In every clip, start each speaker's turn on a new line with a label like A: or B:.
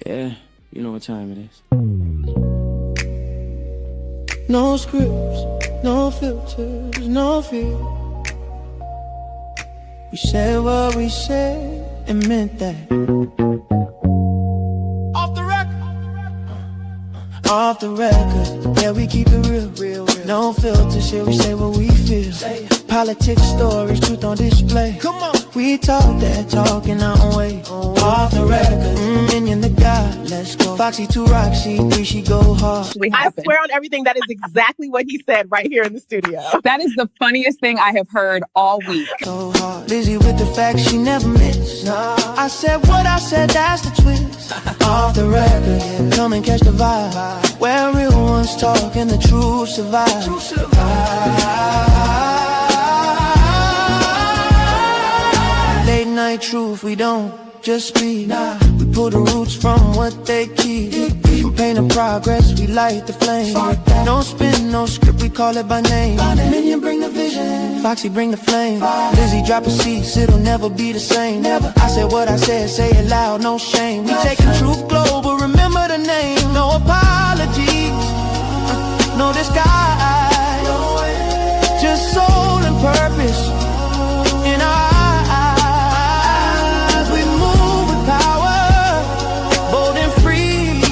A: Yeah, you know what time it is. No scripts, no filters, no fear. We said what we said and meant that. Off the record. Off the record. Yeah, we keep it real. No filter shit, we say what we feel. Politics, stories, truth on display. Come on. We talk that talk in our own way. Off the record. Minion the God, let's go. Foxy 2 Roxy 3, she go hard.
B: I swear on everything, that is exactly what he said right here in the studio.
C: That is the funniest thing I have heard all week.
A: So hard. Busy with the facts she never missed. Nah. I said what I said, that's the twist. Off the record, yeah. Come and catch the vibe. Where real ones talk and the truth survive. Late night truth, we don't just speak. Nah. We pull the roots from what they keep. From pain to progress, we light the flame. No spin, no script, we call it by name. Minion bring the vision, Foxy bring the flame. Lizzie drop a seat, it'll never be the same. I said what I said, say it loud, no shame. We taking truth global, remember the name. No apologies, no disguise. Just soul and purpose in our eyes. We move with power, bold and free.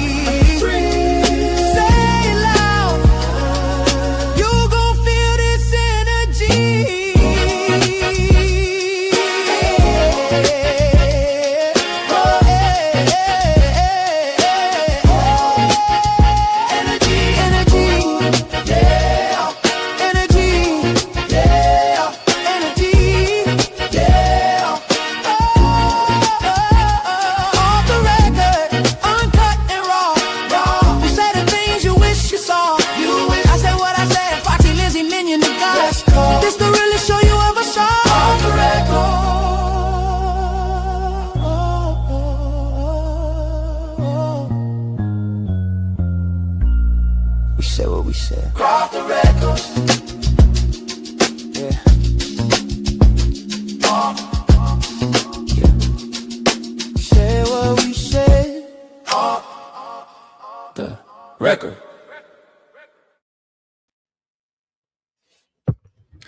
A: Say it loud, you gon' feel this energy. We said what we said. Off the record. Yeah. Yeah. We said what we said. Off the record.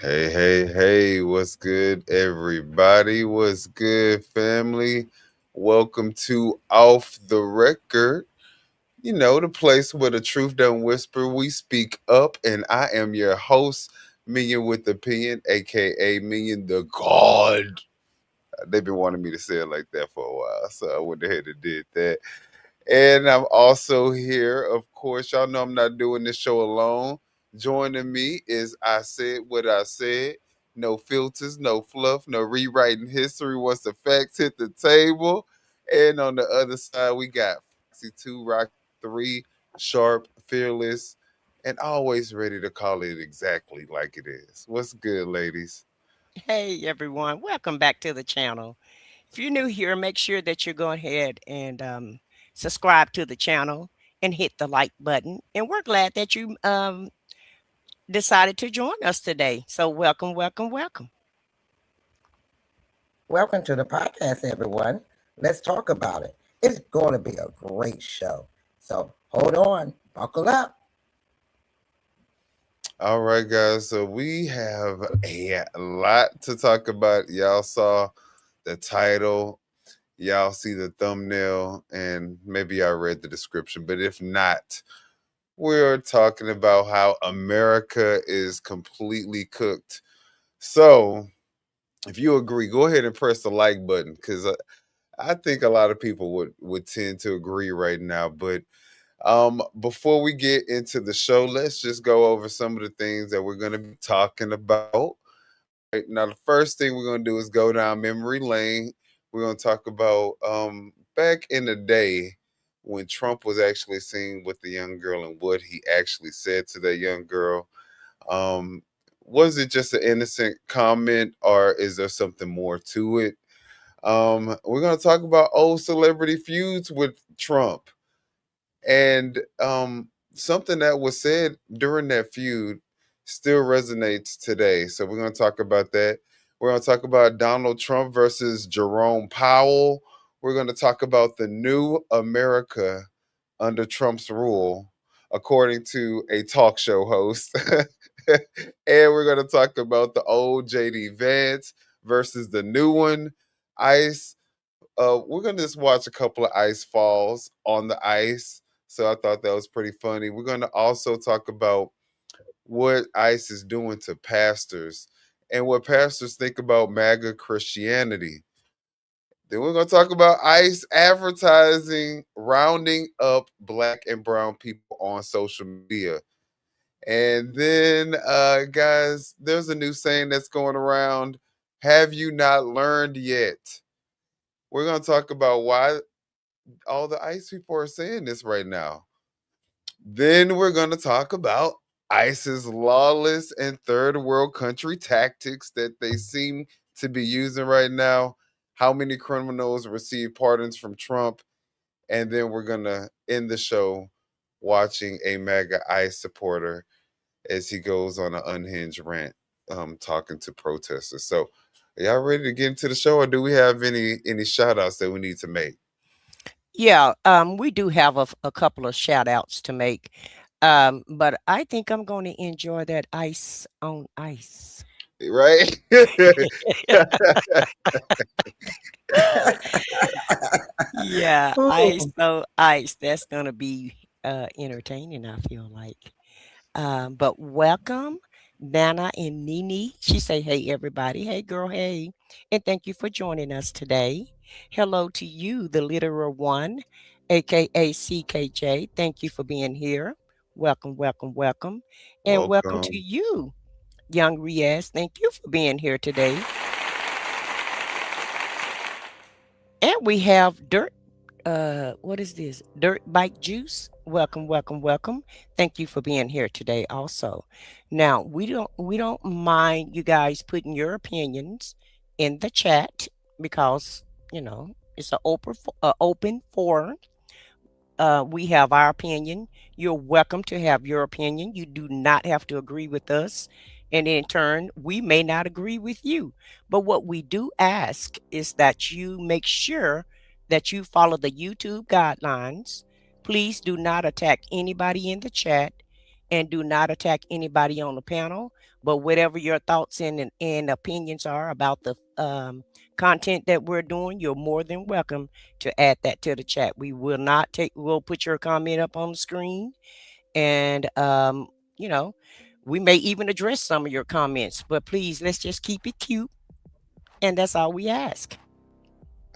D: Hey, what's good, everybody? What's good, family? Welcome to Off the Record. You know, the place where the truth don't whisper, we speak up, and I am your host, Minion with the Opinion, aka Minion the God. They've been wanting me to say it like that for a while, so I went ahead and did that. And I'm also here, of course, y'all know I'm not doing this show alone. Joining me is I Said What I Said. No filters, no fluff, no rewriting history once the facts hit the table. And on the other side, we got Foxy 2 Rock 3, sharp, fearless, and always ready to call it exactly like it is. What's good, ladies?
E: Hey everyone, welcome back to the channel. If you're new here, make sure that you go ahead and subscribe to the channel and hit the like button. And we're glad that you decided to join us today. So welcome.
F: Welcome to the podcast, everyone. Let's talk about it. It's going to be a great show. So hold on, buckle up.
D: All right, guys. So we have a lot to talk about. Y'all saw the title, y'all see the thumbnail, and maybe y'all read the description. But if not, we're talking about how America is completely cooked. So if you agree, go ahead and press the like button, because I think a lot of people would tend to agree right now. But before we get into the show, let's just go over some of the things that we're going to be talking about. Right, now, the first thing we're going to do is go down memory lane. We're going to talk about back in the day when Trump was actually seen with the young girl and what he actually said to that young girl. Was it just an innocent comment, or is there something more to it? We're going to talk about old celebrity feuds with Trump. And something that was said during that feud still resonates today. So we're going to talk about that. We're going to talk about Donald Trump versus Jerome Powell. We're going to talk about the new America under Trump's rule, according to a talk show host. And we're going to talk about the old JD Vance versus the new one, ICE. We're going to just watch a couple of ice falls on the ice. So I thought that was pretty funny. We're going to also talk about what ICE is doing to pastors and what pastors think about MAGA Christianity. Then we're going to talk about ICE advertising, rounding up black and brown people on social media. And then, guys, there's a new saying that's going around. Have you not learned yet? We're going to talk about why all the ICE people are saying this right now. Then we're going to talk about ICE's lawless and third world country tactics that they seem to be using right now. How many criminals receive pardons from Trump? And then we're going to end the show watching a MAGA ICE supporter as he goes on an unhinged rant, talking to protesters. So, are y'all ready to get into the show, or do we have any shout outs that we need to make?
E: Yeah, we do have a couple of shout outs to make. But I think I'm going to enjoy that ice on ice.
D: Right?
E: Yeah, ice
F: Ooh,
E: on ice. That's going to be entertaining, I feel like. But welcome, Nana and Nini. She say, "Hey, everybody. Hey, girl. Hey, and thank you for joining us today. Hello to you, the literal one, aka CKJ. Thank you for being here. Welcome, welcome, welcome, and welcome to
D: Welcome.
E: you, young Riaz. Thank you for being here today. And we have Dirt. What is this? Dirt Bike Juice. Welcome, welcome, welcome. Thank you for being here today also. Now, we don't mind you guys putting your opinions in the chat because, it's an open forum. We have our opinion. You're welcome to have your opinion. You do not have to agree with us. And in turn, we may not agree with you. But what we do ask is that you make sure that you follow the YouTube guidelines. Please do not attack anybody in the chat and do not attack anybody on the panel. But whatever your thoughts and opinions are about the content that we're doing, you're more than welcome to add that to the chat. We will not take, we'll put your comment up on the screen. And, you know, we may even address some of your comments, but please, let's just keep it cute. And that's all we ask.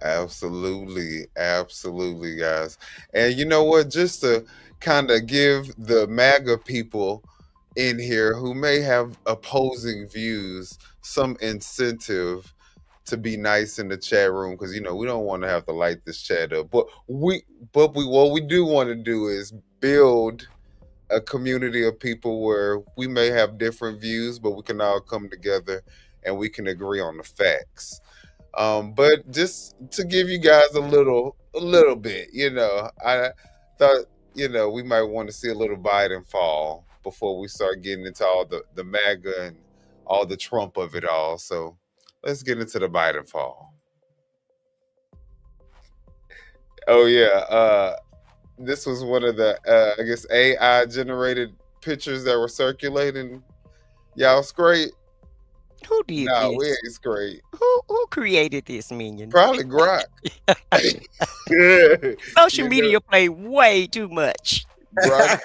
D: Absolutely, absolutely, guys. And you know what? Just to kind of give the MAGA people in here who may have opposing views some incentive to be nice in the chat room, because we don't want to have to light this chat up. But we what we do want to do is build a community of people where we may have different views, but we can all come together and we can agree on the facts. But just to give you guys a little bit, I thought, we might want to see a little Biden fall before we start getting into all the MAGA and all the Trump of it all. So let's get into the Biden fall. Oh yeah, this was one of the I guess AI generated pictures that were circulating. Y'all straight?
E: Who did
D: No, we
E: this?
D: ain't straight.
E: Who created this, minions?
D: Probably Grok.
E: Social
D: you know,
E: media play way too much.
D: Grok.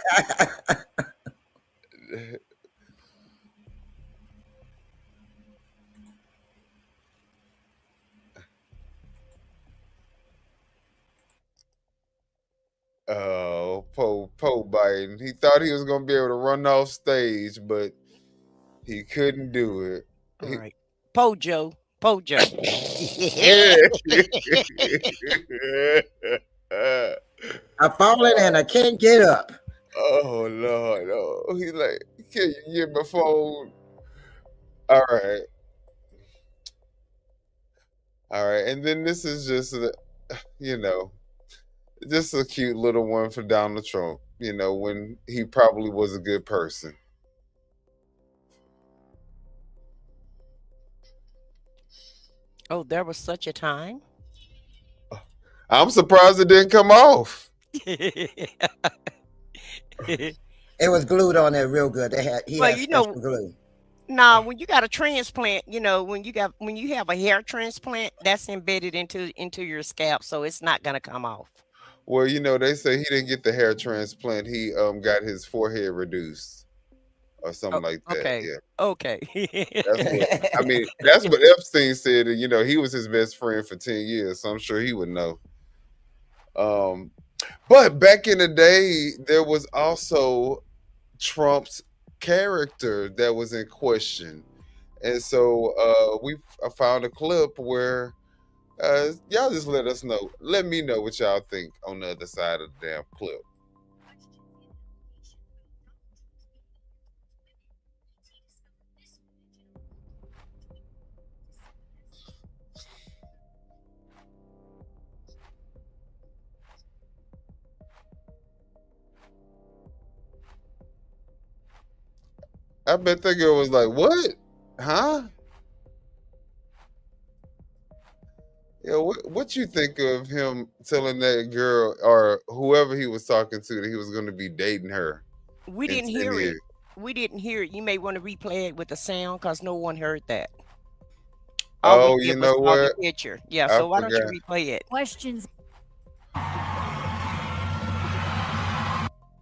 D: Oh, Poe Biden. He thought he was gonna be able to run off stage, but he couldn't do it.
E: All right. Pojo. Pojo.
F: I've fallen and I can't get up.
D: Oh Lord, oh, he like, can you get my phone? All right, all right, and then this is just you know, just a cute little one for Donald Trump. When he probably was a good person.
E: Oh, there was such a time.
D: I'm surprised it didn't come off.
F: It was glued on there real good. He
E: Well,
F: had special glue.
E: now when you got a transplant, when you have a hair transplant, that's embedded into your scalp, so it's not gonna come off.
D: Well, they say he didn't get the hair transplant. He got his forehead reduced or
E: Oh,
D: something like that.
E: okay.
D: Yeah.
E: Okay.
D: That's what I mean, that's what Epstein said, and he was his best friend for 10 years, so I'm sure he would know. Um but back in the day, there was also Trump's character that was in question. And so I found a clip where y'all just let me know what y'all think on the other side of the damn clip. I bet that girl was like, "What? Huh? Yeah, what you think of him telling that girl or whoever he was talking to that he was going to be dating her
E: We
D: in
E: didn't
D: 10
E: hear it.
D: years?"
E: We didn't hear it. You may want to replay it with the sound because no one heard that. All we
D: Oh, you
E: did was
D: know
E: saw the
D: what?
E: picture. Yeah,
D: I
E: so why don't you
D: forgot.
E: replay it?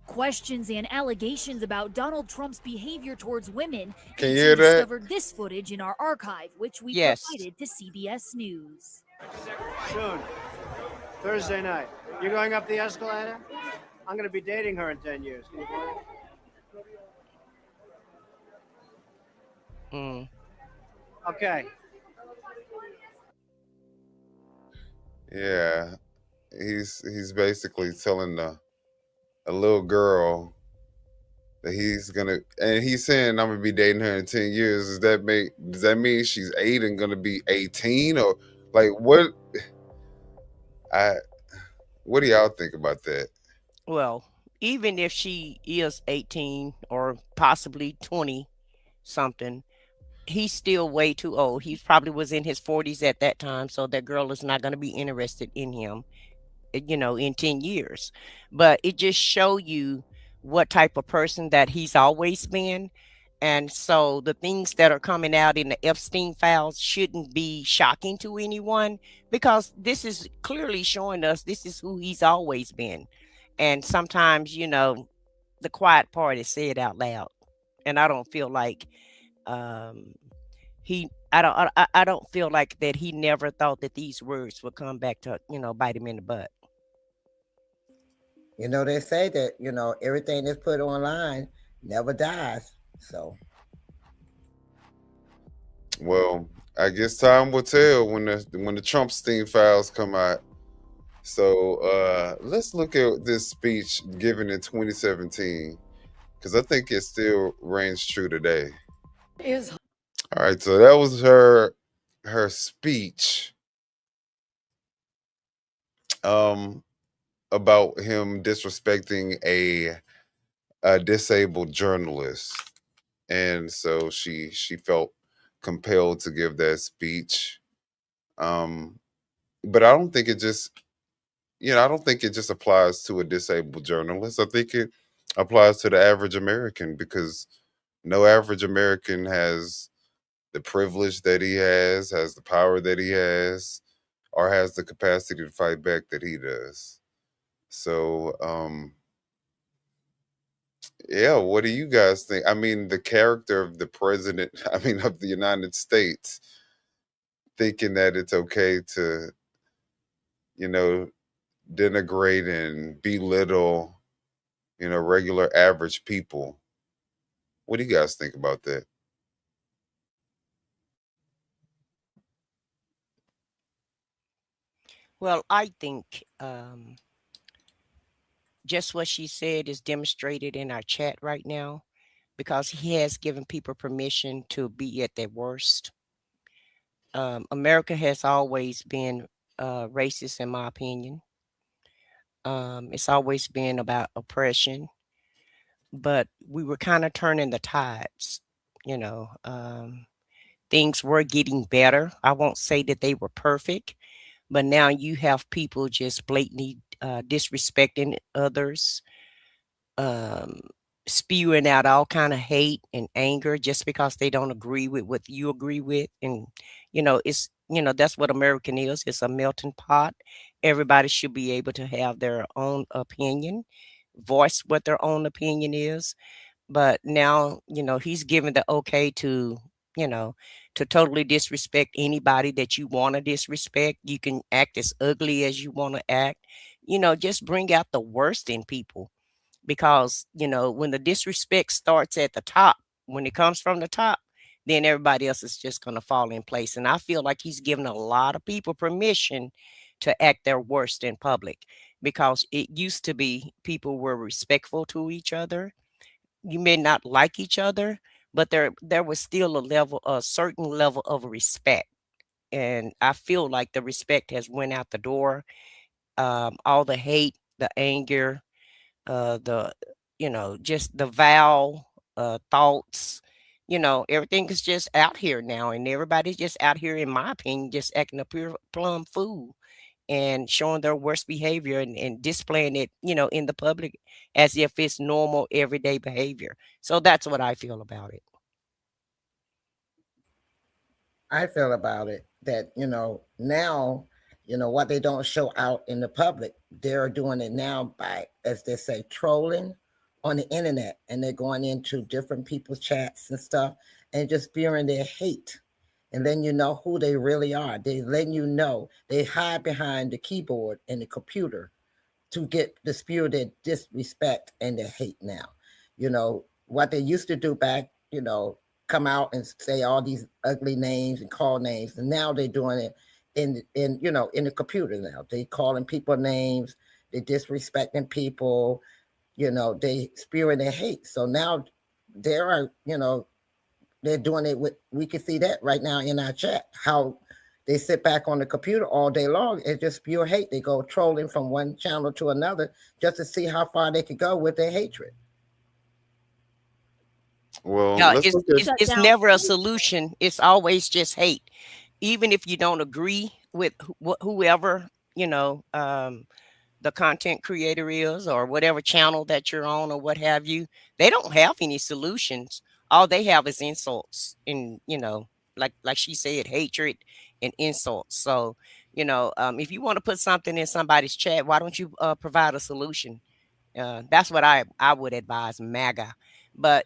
G: Questions and allegations about Donald Trump's behavior towards women.
D: Can you
G: HE
D: hear that?
G: discovered this footage in our archive, which we
E: Yes.
G: provided to CBS News.
H: Soon. Thursday night. You're going up the escalator? I'm going to be dating her in 10 years. Can you believe
E: Mm.
H: it? Okay.
D: Yeah, he's basically telling a little girl that he's saying I'm gonna be dating her in 10 years. Does that mean she's 8 and gonna be 18, or like I what do y'all think about that?
E: Well, even if she is 18 or possibly 20 something, he's still way too old. He probably was in his 40s at that time, so that girl is not going to be interested in him, in 10 years. But it just show you what type of person that he's always been. And so the things that are coming out in the Epstein files shouldn't be shocking to anyone because this is clearly showing us this is who he's always been. And sometimes, the quiet part is said out loud. And I don't feel like um I don't feel like that he never thought that these words would come back to, bite him in the butt.
F: They say that, everything that's put online never dies. So,
D: Well, I guess time will tell when the Trumpstein files come out. So let's look at this speech given in 2017 because I think it still reigns true today. All right, so that was her speech about him disrespecting a disabled journalist, and so she felt compelled to give that speech. But I don't think it just I don't think it just applies to a disabled journalist. I think it applies to the average American because no average American has the privilege that he has the power that he has, or has the capacity to fight back that he does. So, yeah, what do you guys think? I mean, the character of the president, I mean, of the United States, thinking that it's okay to, you know, denigrate and belittle, regular average people. What do you guys think about that?
E: Well, I think just what she said is demonstrated in our chat right now because he has given people permission to be at their worst. America has always been racist, in my opinion. It's always been about oppression, but we were kind of turning the tides. You know, things were getting better. I won't say that they were perfect, But now you have people just blatantly disrespecting others, um, spewing out all kind of hate and anger just because they don't agree with what you agree with. And it's that's what American is. It's a melting pot. Everybody should be able to have their own opinion, voice what their own opinion is. But now, he's given the okay to, you know, to totally disrespect anybody that you want to disrespect. You can act as ugly as you want to act. Just bring out the worst in people, because, when the disrespect starts at the top, when it comes from the top, then everybody else is just going to fall in place. And I feel like he's given a lot of people permission to act their worst in public, because it used to be people were respectful to each other. You may not like each other, but there was still a certain level of respect. And I feel like the respect has went out the door. All the hate, the anger, the just the vile thoughts, everything is just out here now, and everybody's just out here, in my opinion, just acting a pure plum fool and showing their worst behavior, and displaying it, in the public, as if it's normal everyday behavior. So that's what I feel about it.
F: I feel about it that, now, what they don't show out in the public, they're doing it now by, as they say, trolling on the internet. And they're going into different people's chats and stuff and just spewing their hate. And then you know who they really are. They letting you know they hide behind the keyboard and the computer to get the spew their disrespect and their hate now. What they used to do back, come out and say all these ugly names and call names, and now they're doing it in the computer. Now they calling people names, they disrespecting people, they spewing their hate. So now there are, they're doing it with, we can see that right now in our chat, how they sit back on the computer all day long and just spew hate. They go trolling from one channel to another just to see how far they could go with their hatred.
D: Well,
E: Yeah,
D: let's
E: it's
D: look
E: it's,
D: at
E: it's never a solution. It's always just hate. Even if you don't agree with whoever, the content creator is, or whatever channel that you're on, or what have you, they don't have any solutions. All they have is insults, and, like she said, hatred and insults. So, if you want to put something in somebody's chat, why don't you provide a solution? That's what I would advise MAGA. But,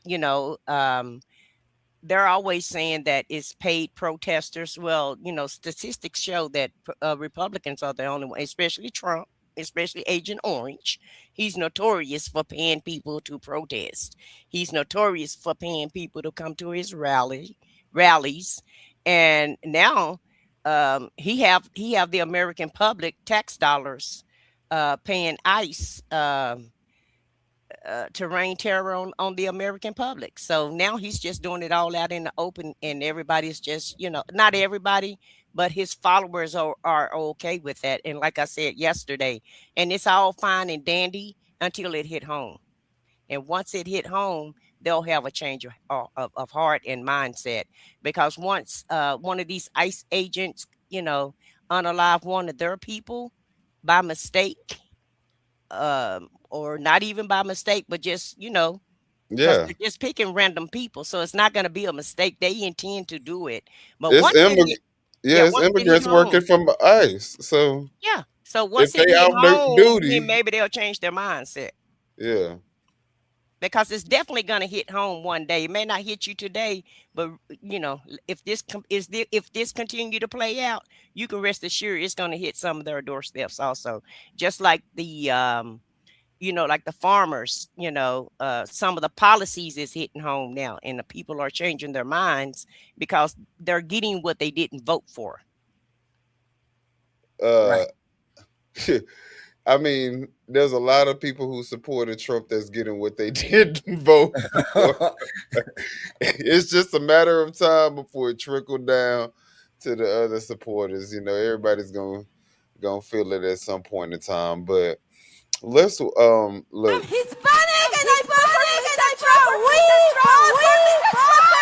E: they're always saying that it's paid protesters. Well, statistics show that Republicans are the only one, especially Trump, especially Agent Orange. He's notorious for paying people to protest. He's notorious for paying people to come to his rallies. And now he have the American public tax dollars paying ICE to rain terror on the American public. So now he's just doing it all out in the open, and everybody's just, not everybody, but his followers are okay with that. And like I said yesterday, and it's all fine and dandy until it hit home. And once it hit home, they'll have a change of heart and mindset. Because once one of these ICE agents, unalive one of their people by mistake, or not even by mistake, but just, because
D: yeah.
E: they're just picking random people. So it's not going to be a mistake. They intend to do it. But
D: It's
E: once it hit,
D: it's
E: once it hit
D: immigrants working
E: home,
D: from ICE. So
E: yeah. So
D: if
E: once it
D: they
E: hit
D: out
E: home, then
D: duty,
E: maybe they'll change their mindset.
D: yeah.
E: Because it's definitely going to hit home one day. It may not hit you today, but if this continue to play out, you can rest assured it's going to hit some of their doorsteps also. Just like the like the farmers, some of the policies is hitting home now, and the people are changing their minds because they're getting what they didn't vote for.
F: Right.
D: I mean, there's a lot of people who supported Trump that's getting what they didn't vote for. It's just a matter of time before it trickled down to the other supporters. Everybody's gonna feel it at some point in time. But let's look.
A: I'm Hispanic and I vote for Mr. Trump. We vote for Mr. Trump.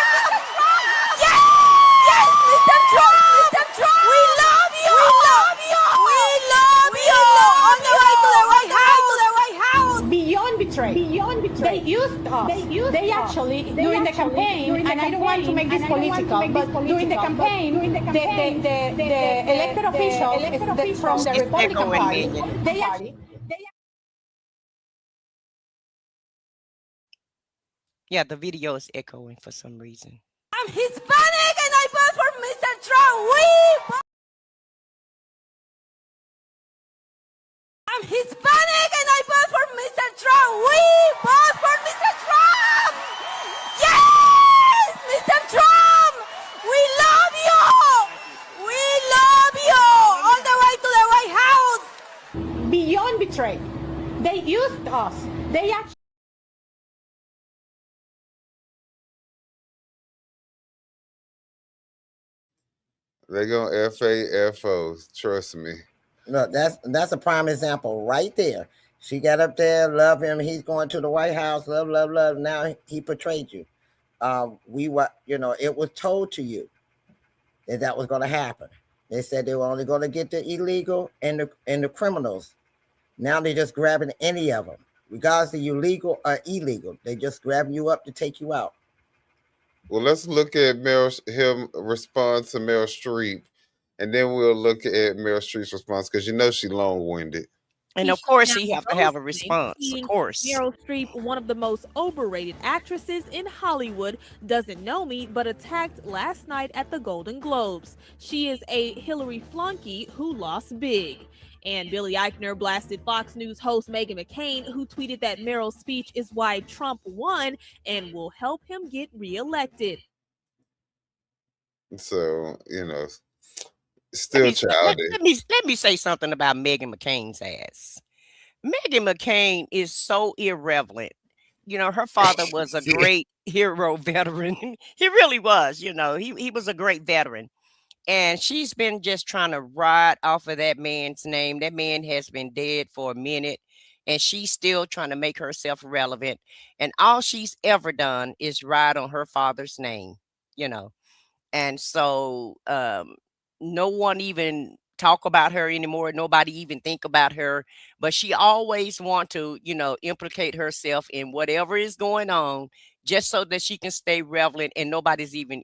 A: Yes, Mr. Trump. Mr. Trump. We love you. We love you.
I: betrayed. They used us. They actually, during the campaign, and I don't want to make this political, but during the campaign, the elected officials from the Republican Party,
E: Yeah, the video is echoing for some reason.
J: I'm Hispanic and I vote for Mr. Trump. I'm Hispanic and I vote for Mr. Trump. We vote for Mr. Trump. Yes, Mr. Trump. We love you. We love you. All the way to the White House.
I: beyond betrayed. They used us. They actually.
D: They gonna FAFO. Trust me.
F: Look, that's a prime example right there. She got up there, love him. He's going to the White House, love, love, love. Now he betrayed you. It was told to you that was going to happen. They said they were only going to get the illegal and the criminals. Now they're just grabbing any of them, regardless of you legal or illegal. They just grabbing you up to take you out.
D: Well, let's look at him respond to Meryl Streep, and then we'll look at Meryl Streep's response because she long-winded.
E: And of course, he have to have a response. Of course.
B: Meryl Streep, one of the most overrated actresses in Hollywood, doesn't know me, but attacked last night at the Golden Globes. She is a Hillary flunky who lost big. And Billy Eichner blasted Fox News host Meghan McCain, who tweeted that Meryl's speech is why Trump won and will help him get reelected.
D: So, still childish.
E: Let me say something about Meghan McCain's ass. Meghan McCain is so irrelevant. Her father was a great hero veteran. He really was, he was a great veteran. And she's been just trying to ride off of that man's name. That man has been dead for a minute, and she's still trying to make herself relevant. And all she's ever done is ride on her father's name, And so no one even talk about her anymore. Nobody even think about her. But she always want to, implicate herself in whatever is going on just so that she can stay relevant, and nobody's even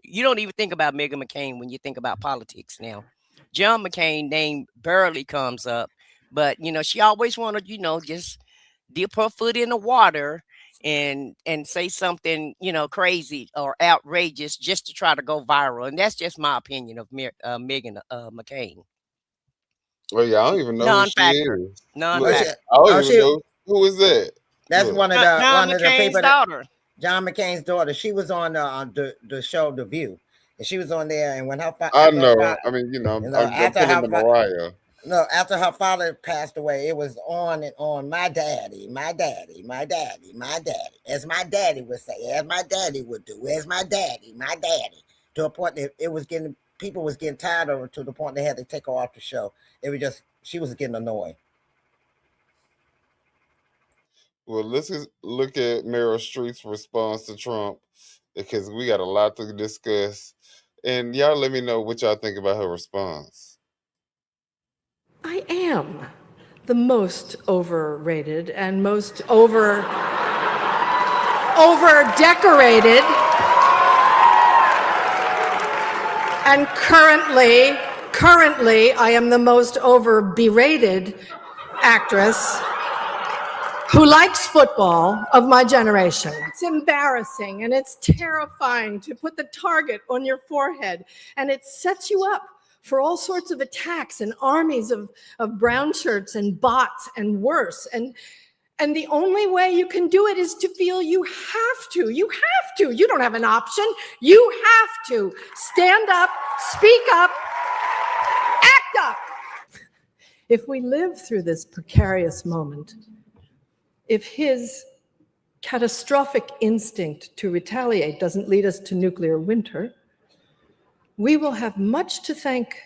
E: you don't even think about Meghan McCain when you think about politics now. John McCain name barely comes up, but she always wanted, just dip her foot in the water and say something, crazy or outrageous just to try to go viral. And that's just my opinion of Meghan McCain.
D: Well, yeah, I don't even know who she is.
E: Non-factor.
D: I don't even know who is that.
F: That's one of the people.
E: Daughter.
F: John McCain's daughter. She was on the show The View, and she was on there. And when her
D: I know. I mean, I'm putting the Mariah.
F: No, after her father passed away, it was on and on. My daddy, my daddy, my daddy, my daddy. As my daddy would say, as my daddy would do. Where's my daddy? My daddy. To a point that people was getting tired of her to the point they had to take her off the show. She was getting annoying.
D: Well, let's just look at Meryl Streep's response to Trump because we got a lot to discuss. And y'all let me know what y'all think about her response.
K: I am the most overrated and most over-decorated. And currently, I am the most over-berated actress who likes football of my generation. It's embarrassing and it's terrifying to put the target on your forehead, and it sets you up for all sorts of attacks and armies of brown shirts and bots and worse. And the only way you can do it is to feel you have to. You have to. You don't have an option. You have to stand up, speak up, act up. If we live through this precarious moment, if his catastrophic instinct to retaliate doesn't lead us to nuclear winter, we will have much to thank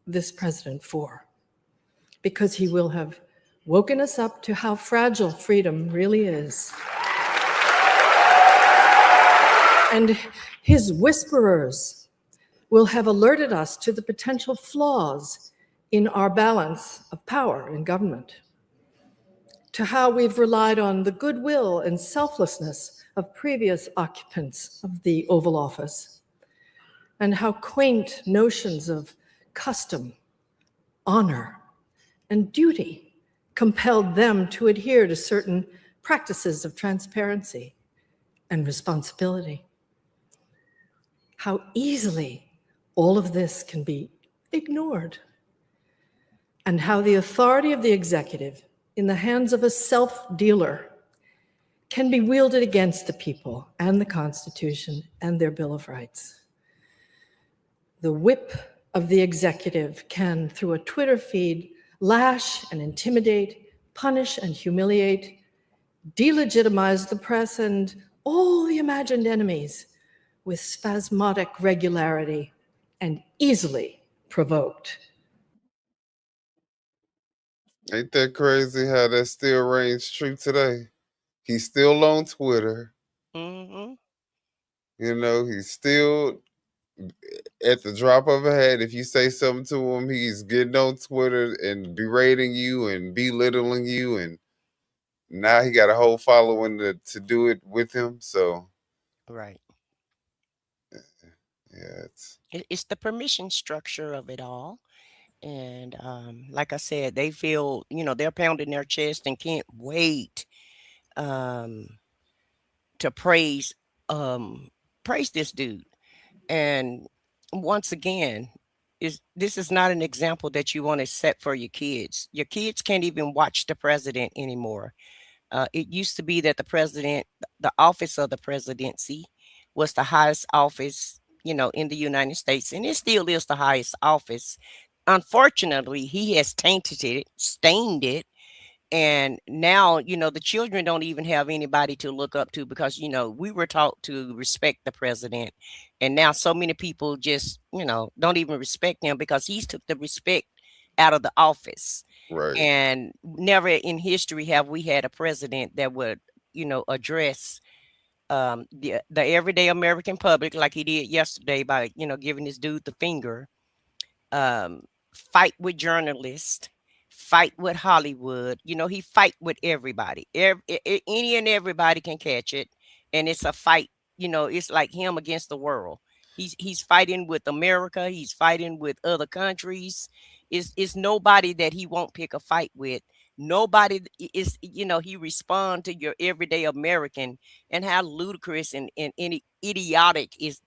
K: this president for, because he will have woken us up to how fragile freedom really is. And his whisperers will have alerted us to the potential flaws in our balance of power in government. to how we've relied on the goodwill and selflessness of previous occupants of the Oval Office, and how quaint notions of custom, honor, and duty compelled them to adhere to certain practices of transparency and responsibility. How easily all of this can be ignored, and how the authority of the executive in the hands of a self-dealer can be wielded against the people and the Constitution and their Bill of Rights. The whip of the executive can, through a Twitter feed, lash and intimidate, punish and humiliate, delegitimize the press and all the imagined enemies with spasmodic regularity and easily provoked.
D: Ain't that crazy how that still reigns true today? He's still on Twitter.
E: Mm-hmm.
D: You know, he's still at the drop of a hat. If you say something to him, he's getting on Twitter and berating you and belittling you. And now he got a whole following to do it with him. So,
E: Right.
D: yeah,
E: It's the permission structure of it all. And like I said, they feel, they're pounding their chest and can't wait to praise this dude. And once again, this is not an example that you want to set for your kids. Your kids can't even watch the president anymore. It used to be that the office of the presidency was the highest office, in the United States, and it still is the highest office. Unfortunately, he has tainted it, stained it, and now, the children don't even have anybody to look up to because, we were taught to respect the president, and now so many people just, don't even respect him because he's took the respect out of the office.
D: right.
E: And never in history have we had a president that would, address the everyday American public like he did yesterday by, giving this dude the finger, fight with journalists, fight with Hollywood. He fight with everybody. Any and everybody can catch it, and it's a fight. It's like him against the world. He's fighting with America. He's fighting with other countries. It's nobody that he won't pick a fight with. Nobody is, he respond to your everyday American, and how ludicrous and idiotic is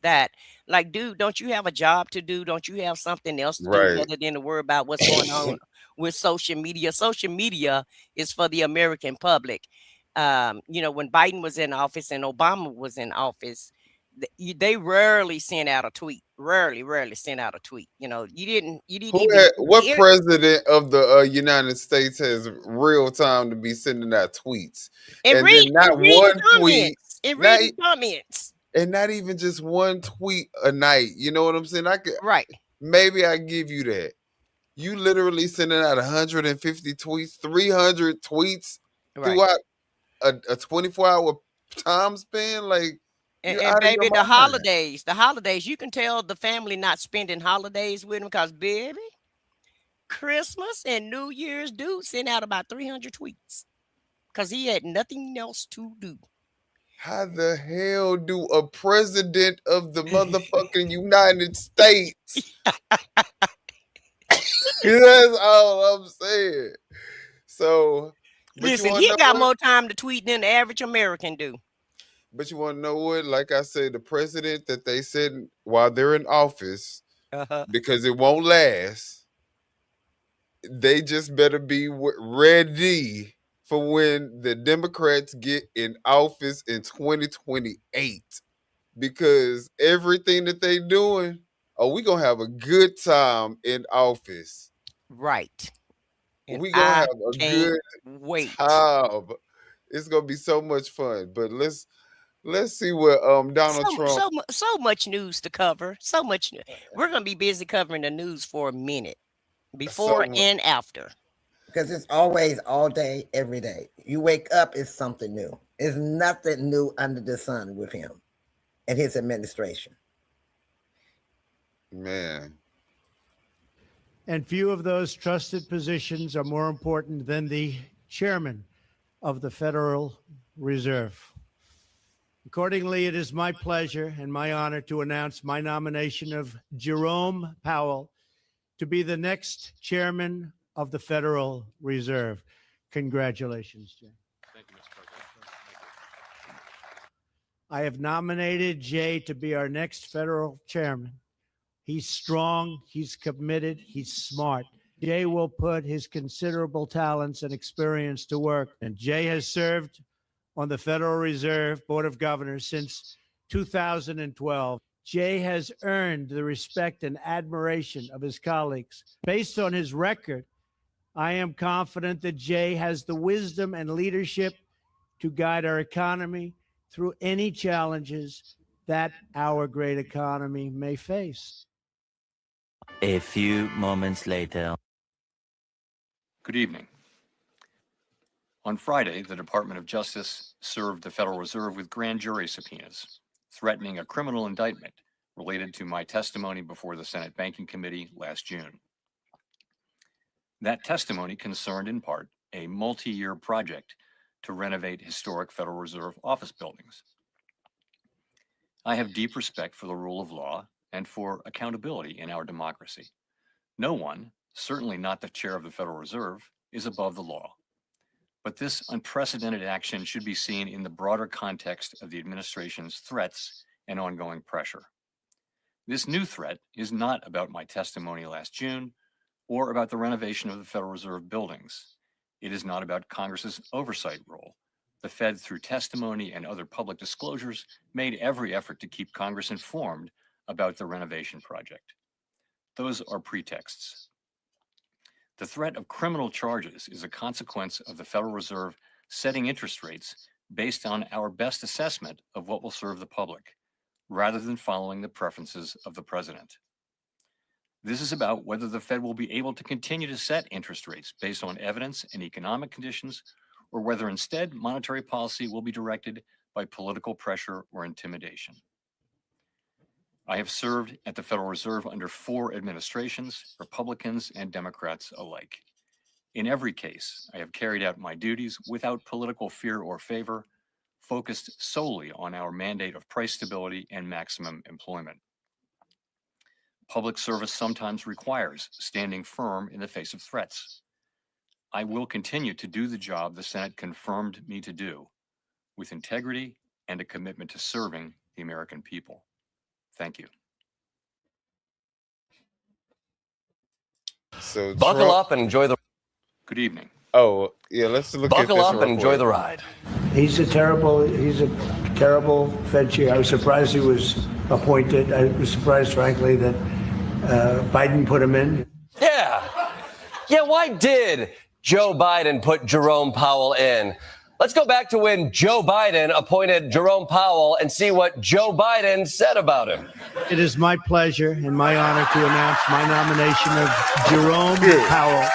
E: that. Like, dude, don't you have a job to do? Don't you have something else to do
D: Right.
E: other than to worry about what's going on with social media? Social media is for the American public. When Biden was in office and Obama was in office, they rarely sent out a tweet. Rarely sent out a tweet. You didn't
D: What president of the United States has real time to be sending out tweets?
E: and
D: Then not one tweet,
E: comments and
D: not,
E: reading comments.
D: and not even just one tweet a night. You know what I'm saying?
E: Right.
D: Maybe I give you that. You literally sending out 150 tweets, 300 tweets
E: Right.
D: throughout a 24-hour time span. Like,
E: And,
D: you
E: and
D: out of your
E: baby, the
D: mind.
E: holidays, you can tell the family not spending holidays with them because, baby, Christmas and New Year's, dude sent out about 300 tweets because he had nothing else to do.
D: How the hell do a president of the motherfucking United States? That's all I'm saying. So,
E: listen, he got more time to tweet than the average American do.
D: But you want to know what? Like I said, the president that they said while they're in office, because it won't last, they just better be ready for when the Democrats get in office in 2028. Because everything that they doing, we gonna have a good time in office.
E: Right. And
D: We gonna have a good
E: wait.
D: time. It's gonna be so much fun. But let's see what Donald Trump.
E: So much news to cover. So much. We're gonna be busy covering the news for a minute, before and after.
F: Because it's always all day, every day. You wake up, it's something new. There's nothing new under the sun with him and his administration.
D: Man.
H: And few of those trusted positions are more important than the chairman of the Federal Reserve. Accordingly, it is my pleasure and my honor to announce my nomination of Jerome Powell to be the next chairman of the Federal Reserve. Congratulations, Jay.
L: Thank you, Mr. President.
H: I have nominated Jay to be our next federal chairman. He's strong, he's committed, he's smart. Jay will put his considerable talents and experience to work. And Jay has served on the Federal Reserve Board of Governors since 2012. Jay has earned the respect and admiration of his colleagues. Based on his record, I am confident that Jay has the wisdom and leadership to guide our economy through any challenges that our great economy may face.
M: A few moments later.
L: Good evening. On Friday, the Department of Justice served the Federal Reserve with grand jury subpoenas, threatening a criminal indictment related to my testimony before the Senate Banking Committee last June. That testimony concerned in part a multi-year project to renovate historic Federal Reserve office buildings. I have deep respect for the rule of law and for accountability in our democracy. No one, certainly not the chair of the Federal Reserve, is above the law. But this unprecedented action should be seen in the broader context of the administration's threats and ongoing pressure. This new threat is not about my testimony last June or about the renovation of the Federal Reserve buildings. It is not about Congress's oversight role. The Fed, through testimony and other public disclosures, made every effort to keep Congress informed about the renovation project. Those are pretexts. The threat of criminal charges is a consequence of the Federal Reserve setting interest rates based on our best assessment of what will serve the public, rather than following the preferences of the president. This is about whether the Fed will be able to continue to set interest rates based on evidence and economic conditions, or whether instead monetary policy will be directed by political pressure or intimidation. I have served at the Federal Reserve under 4 administrations, Republicans and Democrats alike. In every case, I have carried out my duties without political fear or favor, focused solely on our mandate of price stability and maximum employment. Public service sometimes requires standing firm in the face of threats. I will continue to do the job the Senate confirmed me to do, with integrity and a commitment to serving the American people. Thank you.
D: So
N: buckle up and enjoy the.
L: Good evening.
D: Oh yeah, let's look
N: buckle
D: at this.
N: Buckle up and enjoy the ride.
H: He's a terrible Fed chair. I was surprised he was appointed. I was surprised, frankly, that Biden put him in.
N: Yeah, why did Joe Biden put Jerome Powell in? Let's go back to when Joe Biden appointed Jerome Powell and see what Joe Biden said about him.
H: It is my pleasure and my honor to announce my nomination of Jerome Powell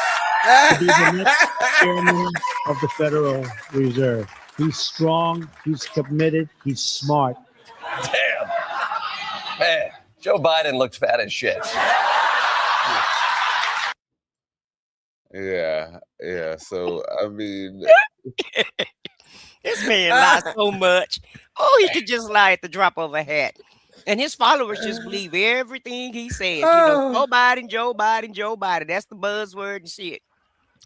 H: to be the next chairman of the Federal Reserve. He's strong, he's committed, he's smart.
N: Damn. Man, Joe Biden looks fat as shit.
D: Yeah. So, I mean,
E: this man lies so much. Oh, he could just lie at the drop of a hat. And his followers just believe everything he says. You know, Joe Biden, Joe Biden, Joe Biden. That's the buzzword and shit.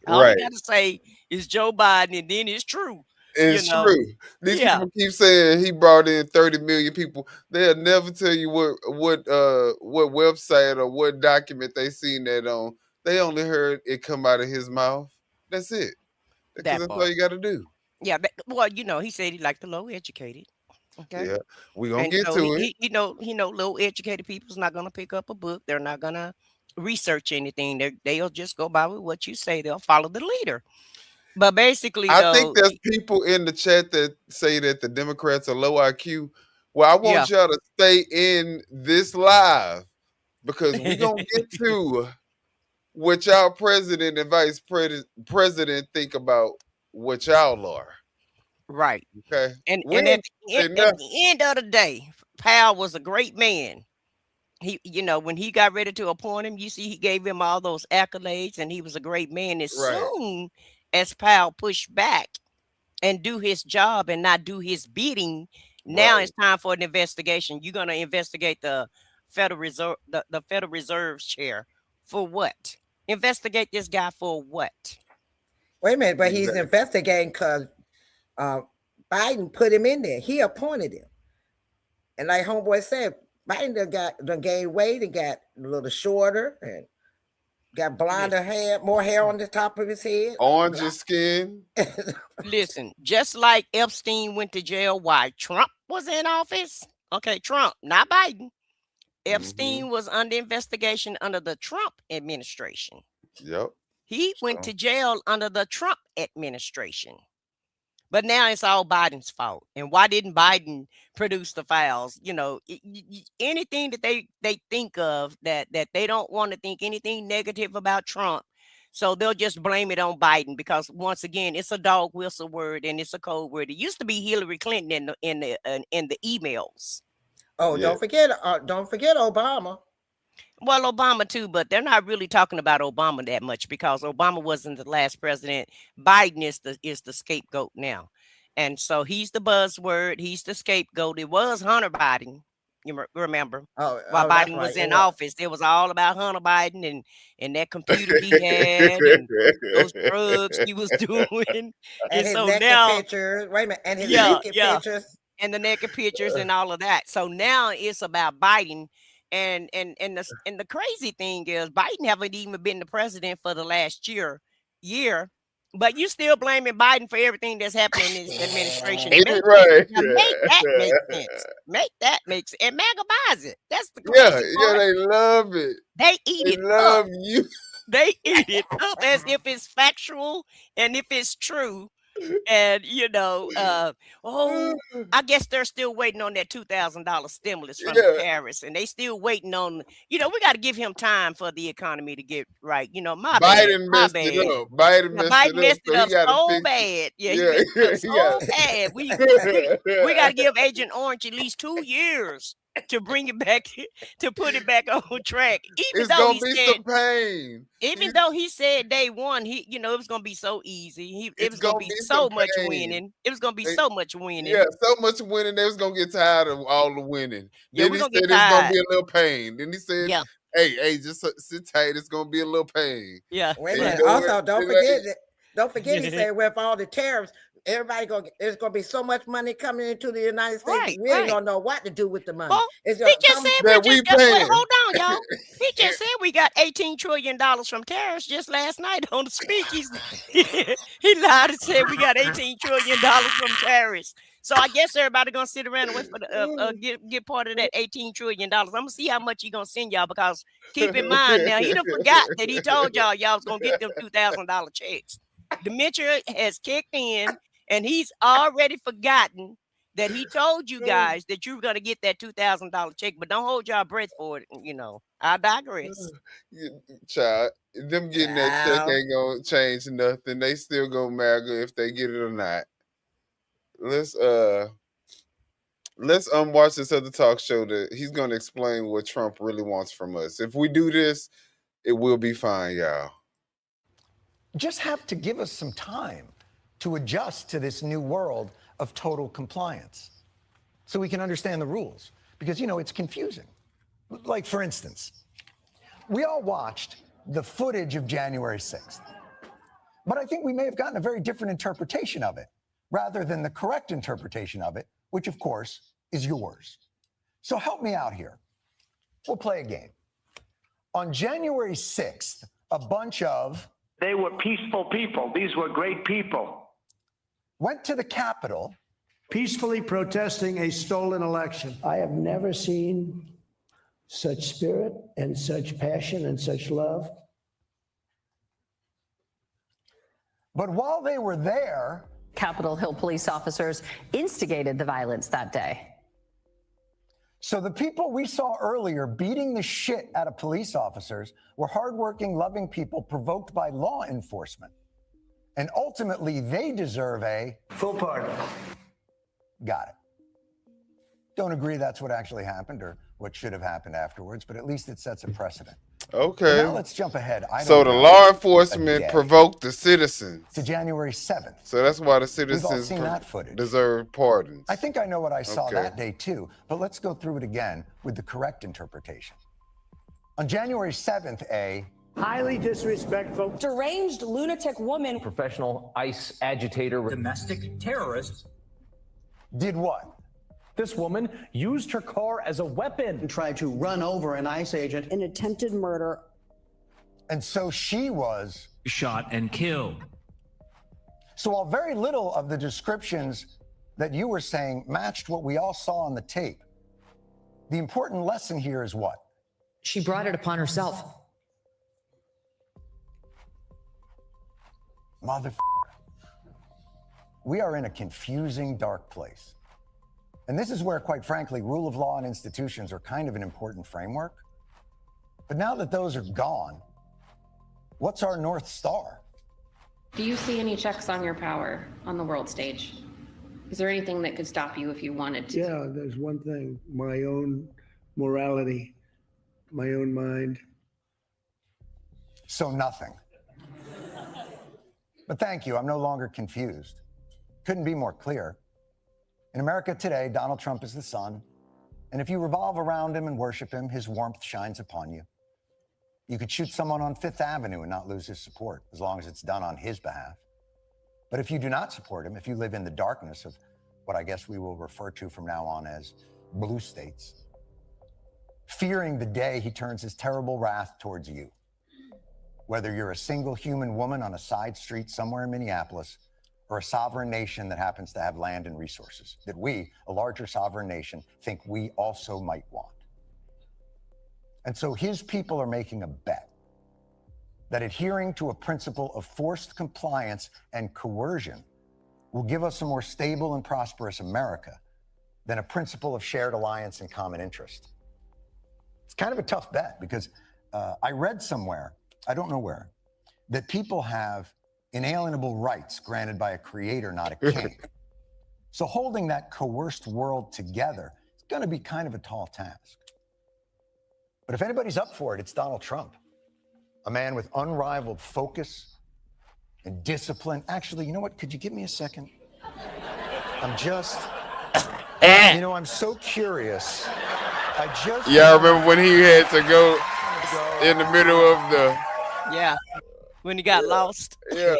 E: All you got to say is Joe Biden, and then it's true.
D: It's true. These people keep saying he brought in 30 million people. They'll never tell you what website or what document they seen that on. They only heard it come out of his mouth. That's it. That's all you got to do.
E: Yeah. Well, you know, he said he liked the low educated. Okay.
D: Yeah. We're going to get to it.
E: He know low educated people's not going to pick up a book. They're not going to research anything. They'll just go by with what you say. They'll follow the leader. But basically,
D: I think there's people in the chat that say that the Democrats are low IQ. Well, I want y'all to stay in this live because we're going to get to what y'all president and vice president think about what y'all are.
E: Right.
D: Okay.
E: And at the end of the day, Powell was a great man. He, you know, when he got ready to appoint him, you see, he gave him all those accolades and he was a great man. As soon as Powell pushed back and do his job and not do his bidding. Now it's time for an investigation. You're going to investigate the Federal Reserve, the Federal Reserve's chair for what? Investigate this guy for what?
F: Wait a minute, but he's investigating because Biden put him in there. He appointed him. And like homeboy said, Biden done gained weight and got a little shorter and got blonder hair, more hair on the top of his head.
D: Orange skin.
E: Listen, just like Epstein went to jail while Trump was in office. Okay, Trump, not Biden. Epstein was under investigation under the Trump administration.
D: Yep.
E: He went to jail under the Trump administration. But now it's all Biden's fault. And why didn't Biden produce the files? You know, anything that they think of that they don't want to think anything negative about Trump. So they'll just blame it on Biden because once again, it's a dog whistle word and it's a code word. It used to be Hillary Clinton in the emails.
F: Oh, yeah. Don't forget Obama.
E: Well, Obama too, but they're not really talking about Obama that much because Obama wasn't the last president. Biden is the scapegoat now. And so he's the buzzword. He's the scapegoat. It was Hunter Biden. You remember? While Biden was in office, it was all about Hunter Biden and that computer he had and those drugs he was doing.
F: And his so naked now, pictures. Wait a minute. And his naked pictures.
E: And the naked pictures and all of that. So now it's about Biden. And the crazy thing is Biden haven't even been the president for the last year, but you still blaming Biden for everything that's happening in his administration. Make that make sense. Make that make sense. And MAGA buys it. That's the crazy part.
D: Yeah, they love it.
E: They eat it
D: love
E: up.
D: You.
E: They eat it up as if it's factual and if it's true. And you know, I guess they're still waiting on that $2,000 stimulus from the Paris, and they still waiting on. You know, we got to give him time for the economy to get right. You know,
D: Biden messed it up. Biden messed it up
E: so bad. Yeah, he messed it up so bad. We got to give Agent Orange at least 2 years to bring it back, to put it back on track. Even though he said some pain. Even though he said day one, it was gonna be so easy. It was gonna be so much winning. It was gonna be so much winning.
D: Yeah, so much winning. They was gonna get tired of all the winning.
E: Yeah,
D: then he said it's gonna be a little pain. Then he said, hey, just sit tight. It's gonna be a little pain.
E: Yeah.
F: Wait a minute. Also, don't forget. He said with all the tariffs, there's gonna be so much money coming into the United States. We ain't gonna know what to do with the money.
E: Well, he just said hold on, y'all. He just said we got $18 trillion from tariffs just last night on the speak. He lied and said we got $18 trillion from tariffs. So I guess everybody gonna sit around and wait for the get part of that $18 trillion. I'm gonna see how much he gonna send y'all because keep in mind now he done forgot that he told y'all was gonna get them $2,000 checks. Dementia has kicked in. And he's already forgotten that he told you guys that you were going to get that $2,000 check, but don't hold your breath for it. You know, I digress.
D: Child, them getting that check ain't going to change nothing. They still go MAGA if they get it or not. Let's watch this other talk show that he's going to explain what Trump really wants from us. If we do this, it will be fine, y'all.
O: Just have to give us some time to adjust to this new world of total compliance so we can understand the rules because, it's confusing. Like, for instance, we all watched the footage of January 6th, but I think we may have gotten a very different interpretation of it rather than the correct interpretation of it, which, of course, is yours. So help me out here. We'll play a game. On January 6th, a bunch of...
P: They were peaceful people. These were great people.
O: Went to the Capitol.
H: Peacefully protesting a stolen election.
Q: I have never seen such spirit and such passion and such love.
O: But while they were there,
R: Capitol Hill police officers instigated the violence that day.
O: So the people we saw earlier beating the shit out of police officers were hardworking, loving people provoked by law enforcement. And ultimately, they deserve a
P: full pardon.
O: Got it. Don't agree that's what actually happened or what should have happened afterwards, but at least it sets a precedent.
D: Okay.
O: Now let's jump ahead.
D: So the law enforcement provoked the citizens
O: to January 7th.
D: So that's why the
O: We've all
D: citizens
O: seen that footage.
D: deserve pardons.
O: I think I know what I saw
D: Okay.
O: that day too, but let's go through it again with the correct interpretation. On January 7th, a
Q: Highly disrespectful.
R: Deranged lunatic woman.
S: Professional ICE agitator. Domestic terrorist.
O: Did what?
S: This woman used her car as a weapon.
T: And tried to run over an ICE agent. An attempted murder.
O: And so she was
S: shot and killed.
O: So while very little of the descriptions that you were saying matched what we all saw on the tape, the important lesson here is what?
R: She brought it upon herself.
O: Mother, we are in a confusing, dark place. And this is where, quite frankly, rule of law and institutions are kind of an important framework. But now that those are gone, what's our North Star?
U: Do you see any checks on your power on the world stage? Is there anything that could stop you if you wanted to?
Q: Yeah, there's one thing, my own morality, my own mind.
O: So nothing. But thank you, I'm no longer confused. Couldn't be more clear. In America today, Donald Trump is the sun, and if you revolve around him and worship him, his warmth shines upon you. You could shoot someone on Fifth Avenue and not lose his support, as long as it's done on his behalf. But if you do not support him, if you live in the darkness of what I guess we will refer to from now on as blue states, fearing the day he turns his terrible wrath towards you, whether you're a single human woman on a side street somewhere in Minneapolis, or a sovereign nation that happens to have land and resources that we, a larger sovereign nation, think we also might want. And so his people are making a bet that adhering to a principle of forced compliance and coercion will give us a more stable and prosperous America than a principle of shared alliance and common interest. It's kind of a tough bet because I read somewhere, I don't know where, that people have inalienable rights granted by a creator, not a king. So holding that coerced world together is going to be kind of a tall task. But if anybody's up for it, it's Donald Trump, a man with unrivaled focus and discipline. Actually, you know what? Could you give me a second? I'm just, I'm so curious.
D: Yeah, I remember when he had to go in the middle of the...
E: Yeah, when he got lost.
D: Yeah.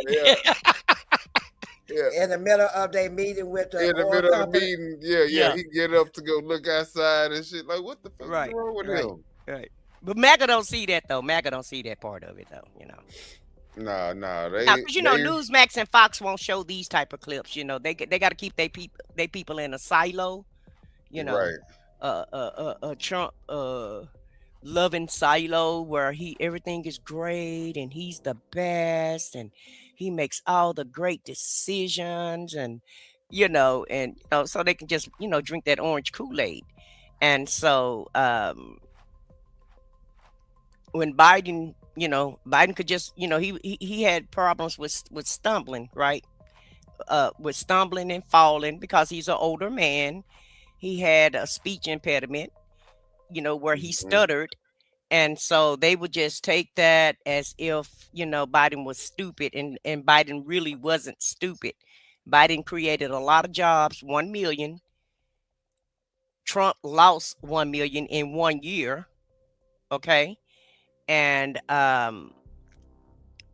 F: In the middle of their meeting with the
D: in the
F: oil
D: middle of the
F: company.
D: meeting, yeah, he get up to go look outside and shit. Like, what the fuck is wrong with him?
E: Right. But MAGA don't see that though. MAGA don't see that part of it though.
D: Nah.
E: Because Newsmax and Fox won't show these type of clips. They got to keep they people in a silo.
D: Right.
E: A Trump loving silo where everything is great and he's the best and he makes all the great decisions and so they can just drink that orange Kool-Aid. And so when Biden could just he had problems with stumbling, right? With stumbling and falling because he's an older man. He had a speech impediment, where he stuttered. And so they would just take that as if, Biden was stupid and Biden really wasn't stupid. Biden created a lot of jobs, 1 million. Trump lost 1 million in 1 year. Okay. And,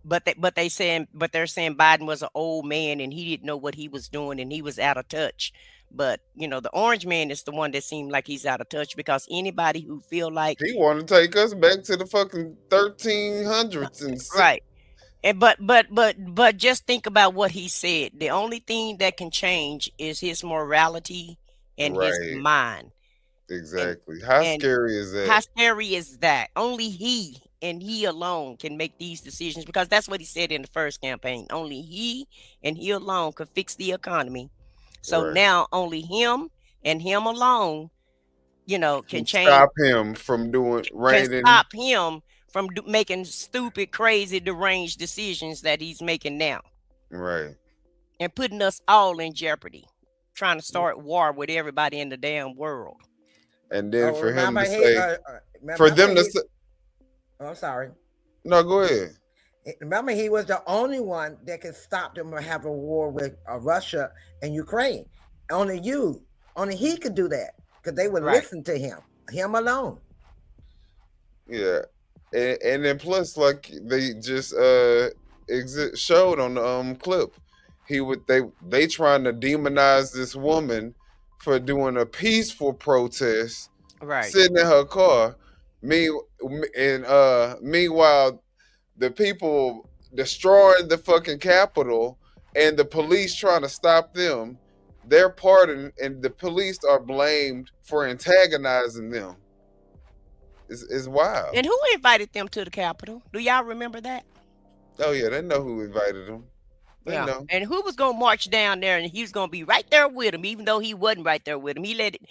E: but they're saying Biden was an old man and he didn't know what he was doing and he was out of touch. But the orange man is the one that seemed like he's out of touch because anybody who feel like
D: he want to take us back to the fucking 1300s and
E: right. And but just think about what he said. The only thing that can change is his morality and his mind.
D: Exactly. How scary is that?
E: How scary is that? Only he and he alone can make these decisions because that's what he said in the first campaign. Only he and he alone could fix the economy. So now only him and him alone, can change.
D: Stop him from
E: stop him from making stupid, crazy, deranged decisions that he's making now.
D: Right.
E: And putting us all in jeopardy, trying to start war with everybody in the damn world.
D: And then for him to say, for them to say,
F: Oh, I'm sorry.
D: No, go ahead.
F: Remember, he was the only one that could stop them from having a war with Russia and Ukraine. Only he could do that because they would listen to him alone.
D: Yeah, and then plus, like they just showed on the clip, they trying to demonize this woman for doing a peaceful protest, sitting in her car. Meanwhile, the people destroying the fucking Capitol and the police trying to stop them, they're pardoned, and the police are blamed for antagonizing them. It's wild.
E: And who invited them to the Capitol? Do y'all remember that?
D: Oh yeah, they know who invited them. They know.
E: And who was gonna march down there, and he was gonna be right there with him, even though he wasn't right there with him. He let it,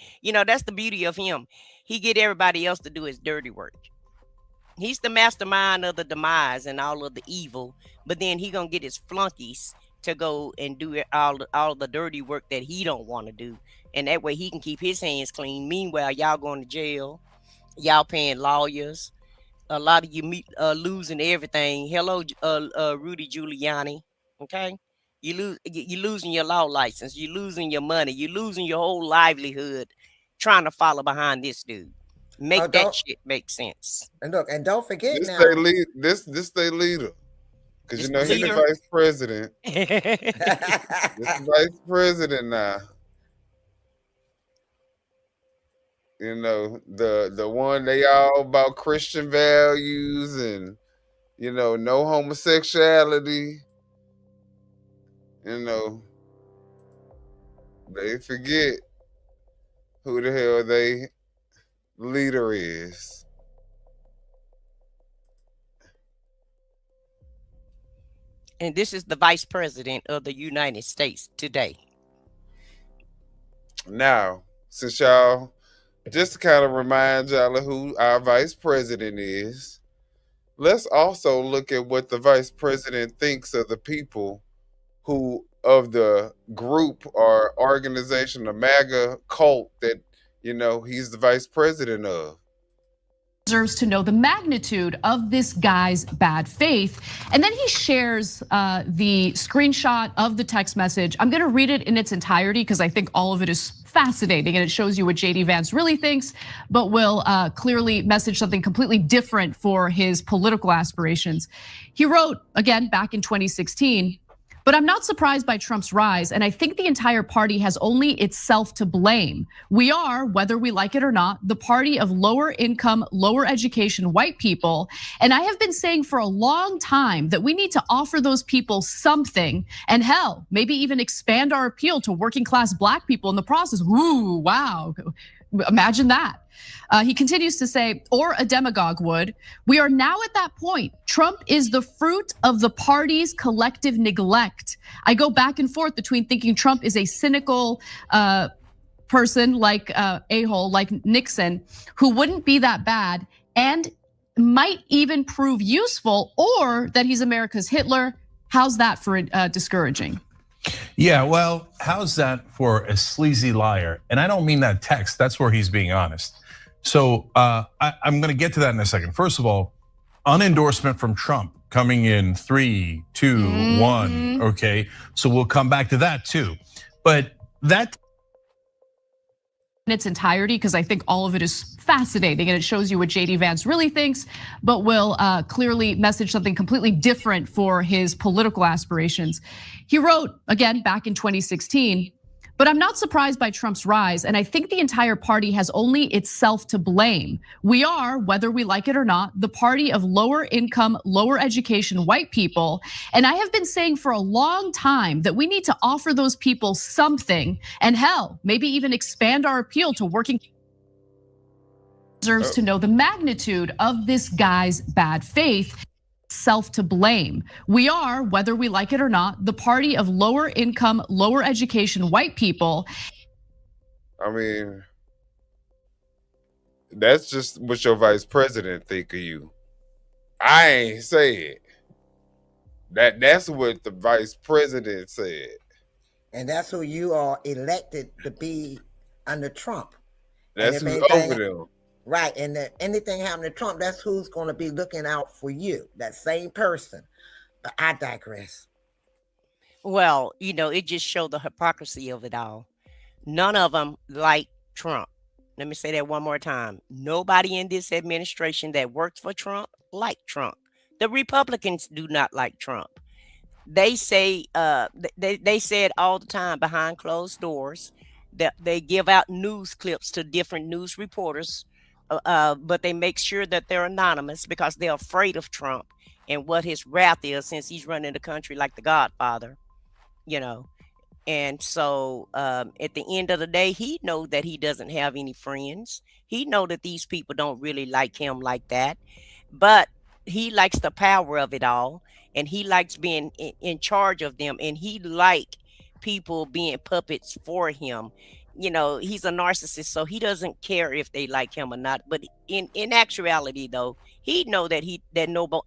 E: that's the beauty of him. He get everybody else to do his dirty work. He's the mastermind of the demise and all of the evil, but then he gonna get his flunkies to go and do all the dirty work that he don't want to do, and that way he can keep his hands clean. Meanwhile, y'all going to jail, y'all paying lawyers, a lot of you losing everything. Hello, Rudy Giuliani. Okay, you losing your law license, you losing your money, you losing your whole livelihood, trying to follow behind this dude. Make that shit make sense.
F: And look, and don't forget
D: This
F: now.
D: This they leader, because he's the vice president. This vice president now. The one they all about Christian values and no homosexuality. They forget who the hell they leader is.
E: And this is the vice president of the United States today.
D: Now, since y'all, just to kind of remind y'all of who our vice president is, let's also look at what the vice president thinks of the people who of the group or organization, the MAGA cult that he's the vice president of.
C: Deserves to know the magnitude of this guy's bad faith. And then he shares the screenshot of the text message. I'm gonna read it in its entirety because I think all of it is fascinating and it shows you what JD Vance really thinks, but will clearly message something completely different for his political aspirations. He wrote, again, back in 2016, "But I'm not surprised by Trump's rise, and I think the entire party has only itself to blame. We are, whether we like it or not, the party of lower income, lower education white people, and I have been saying for a long time that we need to offer those people something, and hell, maybe even expand our appeal to working class black people in the process." Ooh, wow, imagine that. He continues to say, or a demagogue would, "We are now at that point. Trump is the fruit of the party's collective neglect. I go back and forth between thinking Trump is a cynical person like a-hole, like Nixon, who wouldn't be that bad and might even prove useful, or that he's America's Hitler. How's that for discouraging?"
V: Yeah, well, how's that for a sleazy liar? And I don't mean that text, that's where he's being honest. So I'm gonna get to that in a second. First of all, unendorsement from Trump coming in 3, 2, 1, okay? So we'll come back to that too. But that
C: in its entirety, because I think all of it is fascinating and it shows you what JD Vance really thinks, but will clearly message something completely different for his political aspirations. He wrote, again, back in 2016, "But I'm not surprised by Trump's rise, and I think the entire party has only itself to blame. We are, whether we like it or not, the party of lower income, lower education white people, and I have been saying for a long time that we need to offer those people something, and hell, maybe even expand our appeal to working." Deserves to know the magnitude of this guy's bad faith. Self to blame. We are, whether we like it or not, the party of lower income, lower education white people.
D: I mean, that's just what your vice president think of you. I ain't say it. That's what the vice president said.
F: And that's who you are elected to be under Trump.
D: That's who's over them.
F: Right. And that anything happening to Trump, that's who's going to be looking out for you. That same person. But I digress.
E: Well, it just showed the hypocrisy of it all. None of them like Trump. Let me say that one more time. Nobody in this administration that works for Trump like Trump. The Republicans do not like Trump. They say they said all the time behind closed doors that they give out news clips to different news reporters, but they make sure that they're anonymous because they're afraid of Trump and what his wrath is, since he's running the country like the Godfather, you know. And so at the end of the day, he know that he doesn't have any friends. He know that these people don't really like him like that, but he likes the power of it all, and he likes being in charge of them, and he like people being puppets for him. He's a narcissist, so he doesn't care if they like him or not. But in actuality, though, he know that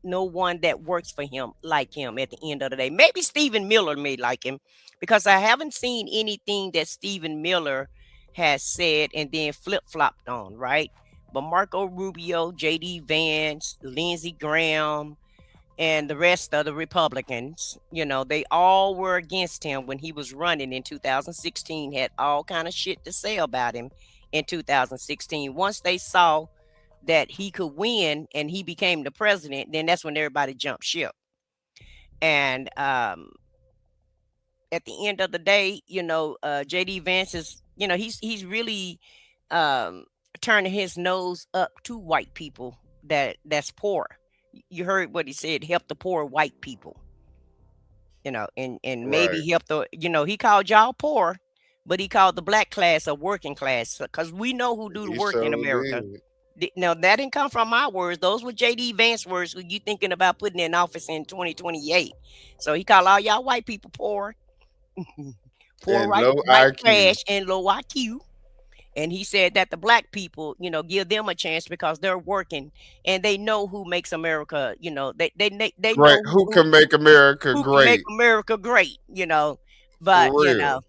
E: no one that works for him like him at the end of the day. Maybe Stephen Miller may like him, because I haven't seen anything that Stephen Miller has said and then flip-flopped on, right? But Marco Rubio, JD Vance, Lindsey Graham, and the rest of the Republicans, they all were against him when he was running in 2016, had all kind of shit to say about him in 2016. Once they saw that he could win and he became the president, then that's when everybody jumped ship. And at the end of the day, JD Vance is, he's really turning his nose up to white people that's poor. You heard what he said, help the poor white people, and maybe
D: Right.
E: help the, he called y'all poor, but he called the black class a working class, because we know who do the
D: He
E: work in
D: sure
E: America.
D: did.
E: Now, that didn't come from my words. Those were JD Vance words, who you thinking about putting in office in 2028. So he called all y'all white people poor, poor
D: And
E: white
D: low IQ.
E: trash and low IQ. And he said that the black people, give them a chance because they're working and they know who makes America, they
D: Great.
E: know
D: Who can make America
E: who can make
D: great?
E: America great, but
D: For real.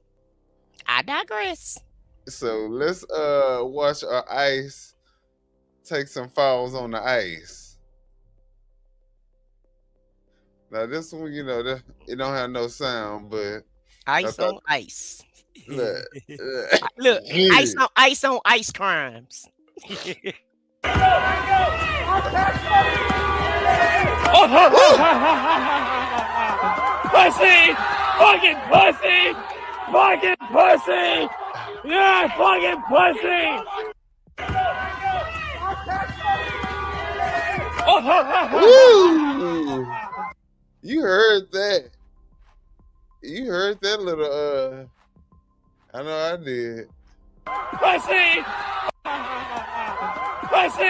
E: I digress.
D: So let's watch our ICE take some fouls on the ice. Now this one, it don't have no sound, but
E: Ice
D: thought-
E: on ice.
D: look,
E: Look, ice on ice crimes.
A: Pussy! Fucking pussy! Fucking pussy! Yeah, fucking pussy!
D: Woo! You heard that? You heard that little I know I did.
A: Pussy! Pussy!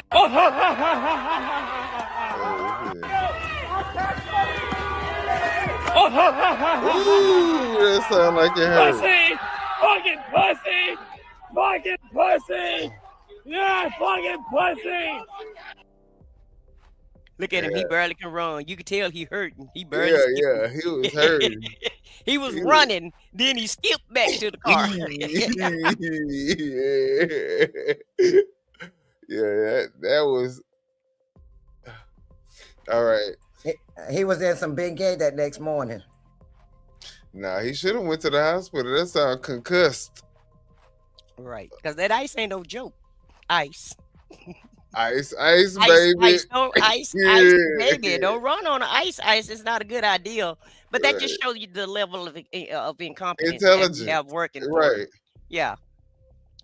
D: Ooh, that sound like it hurt.
A: Pussy! Fucking pussy! Fucking pussy! Yeah, fucking pussy!
E: Look at him. He
D: Yeah.
E: barely can run. You can tell he hurting. He barely
D: Yeah, he was hurting.
E: he was running. Then he skipped back to the car.
D: Yeah, that was all right.
F: He was in some big gay that next morning.
D: Nah, he should have went to the hospital. That sound concussed.
E: Right. Because that ice ain't no joke. Ice.
D: Ice, baby.
E: Ice, ice, baby. Don't run on the ice. Ice is not a good idea. But that just shows you the level of incompetence that we have working for
D: right?
E: them. Yeah.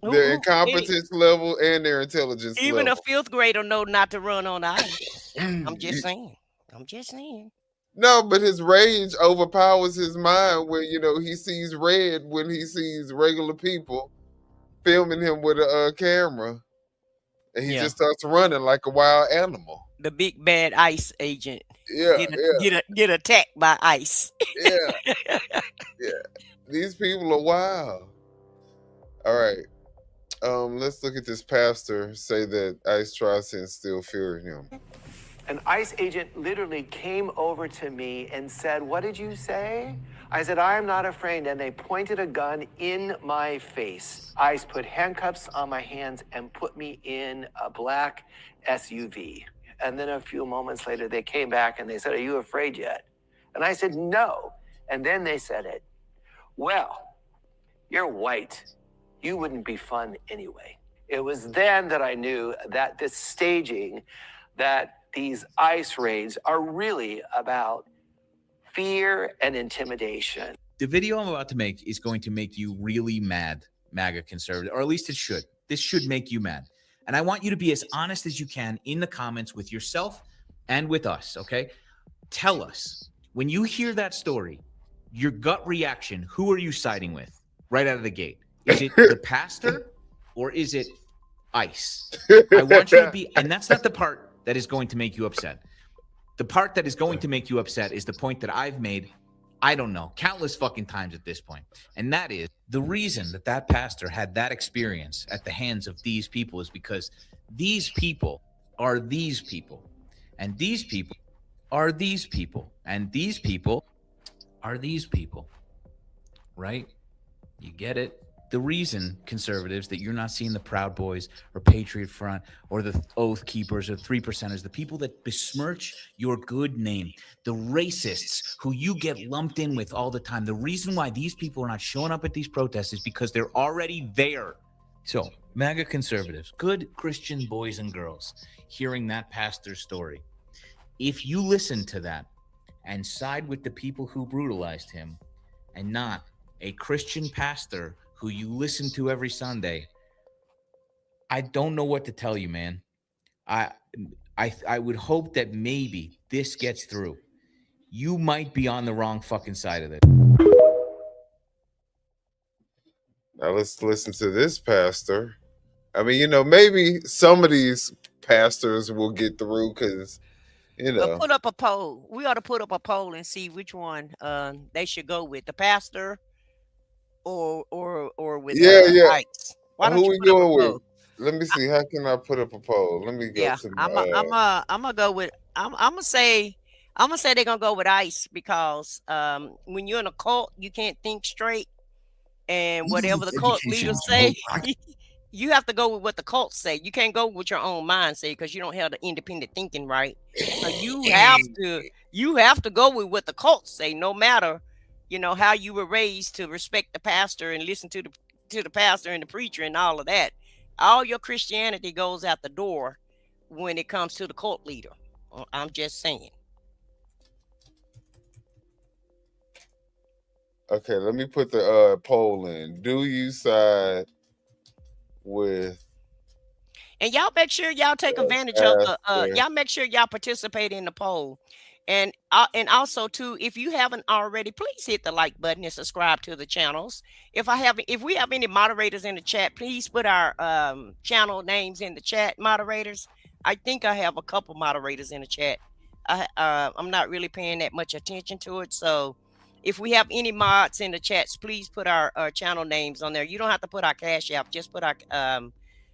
D: Their incompetence level and their intelligence
E: even
D: level.
E: a 5th grader know not to run on the ice. I'm just saying.
D: No, but his rage overpowers his mind when he sees red when he sees regular people filming him with a camera. And he just starts running like a wild animal.
E: The big bad ICE agent.
D: Yeah,
E: get attacked by ICE.
D: Yeah. These people are wild. All right. Let's look at this pastor say that ICE tries to instill fear in him.
G: An ICE agent literally came over to me and said, "What did you say? I said, I am not afraid. And they pointed a gun in my face. ICE put handcuffs on my hands and put me in a black SUV. And then a few moments later, they came back and they said, are you afraid yet? And I said, no. And then they said it. Well, you're white. You wouldn't be fun anyway. It was then that I knew that this staging, that these ICE raids are really about fear and intimidation.
J: The video I'm about to make is going to make you really mad, MAGA conservative, or at least it should. This should make you mad. And I want you to be as honest as you can in the comments with yourself and with us, okay? Tell us, when you hear that story, your gut reaction, who are you siding with right out of the gate? Is it the pastor or is it ICE? I want you to be, and that's not the part that is going to make you upset. The part that is going to make you upset is the point that I've made, I don't know, countless fucking times at this point. And that is the reason that that pastor had that experience at the hands of these people is because these people are these people. And these people are these people. And these people are these people. Right? You get it? The reason, conservatives, that you're not seeing the Proud Boys or Patriot Front or the Oath Keepers or 3%ers, the people that besmirch your good name, the racists who you get lumped in with all the time, the reason why these people are not showing up at these protests is because they're already there. So, MAGA conservatives, good Christian boys and girls, hearing that pastor's story, if you listen to that and side with the people who brutalized him and not a Christian pastor who you listen to every Sunday, I don't know what to tell you, man. I would hope that maybe this gets through. You might be on the wrong fucking side of it.
D: Now let's listen to this pastor. I mean, you know, maybe some of these pastors will get through because, you know.
E: But put up a poll. We ought to put up a poll and see which one they should go with, the pastor or with ICE. Why don't
D: Who
E: you
D: we
E: put up a
D: going with?
E: poll?
D: Let me see. How can I put up a poll? Let me go to
E: I'm gonna go with I'm gonna say they're gonna go with ICE because when you're in a cult, you can't think straight, and whatever the cult leaders say, you have to go with what the cults say. You can't go with your own mind say because you don't have the independent thinking, right? So you have to go with what the cults say, no matter, you know, how you were raised to respect the pastor and listen to the pastor and the preacher and all of that. All your Christianity goes out the door when it comes to the cult leader. I'm just saying.
D: Okay, let me put the poll in. Do you side with?
E: And y'all make sure y'all take advantage of the y'all make sure y'all participate in the poll. And also too, if you haven't already, please hit the like button and subscribe to the channels. If we have any moderators in the chat, please put our channel names in the chat, moderators. I think I have a couple moderators in the chat. I'm not really paying that much attention to it. So if we have any mods in the chats, please put our channel names on there. You don't have to put our Cash App, just put our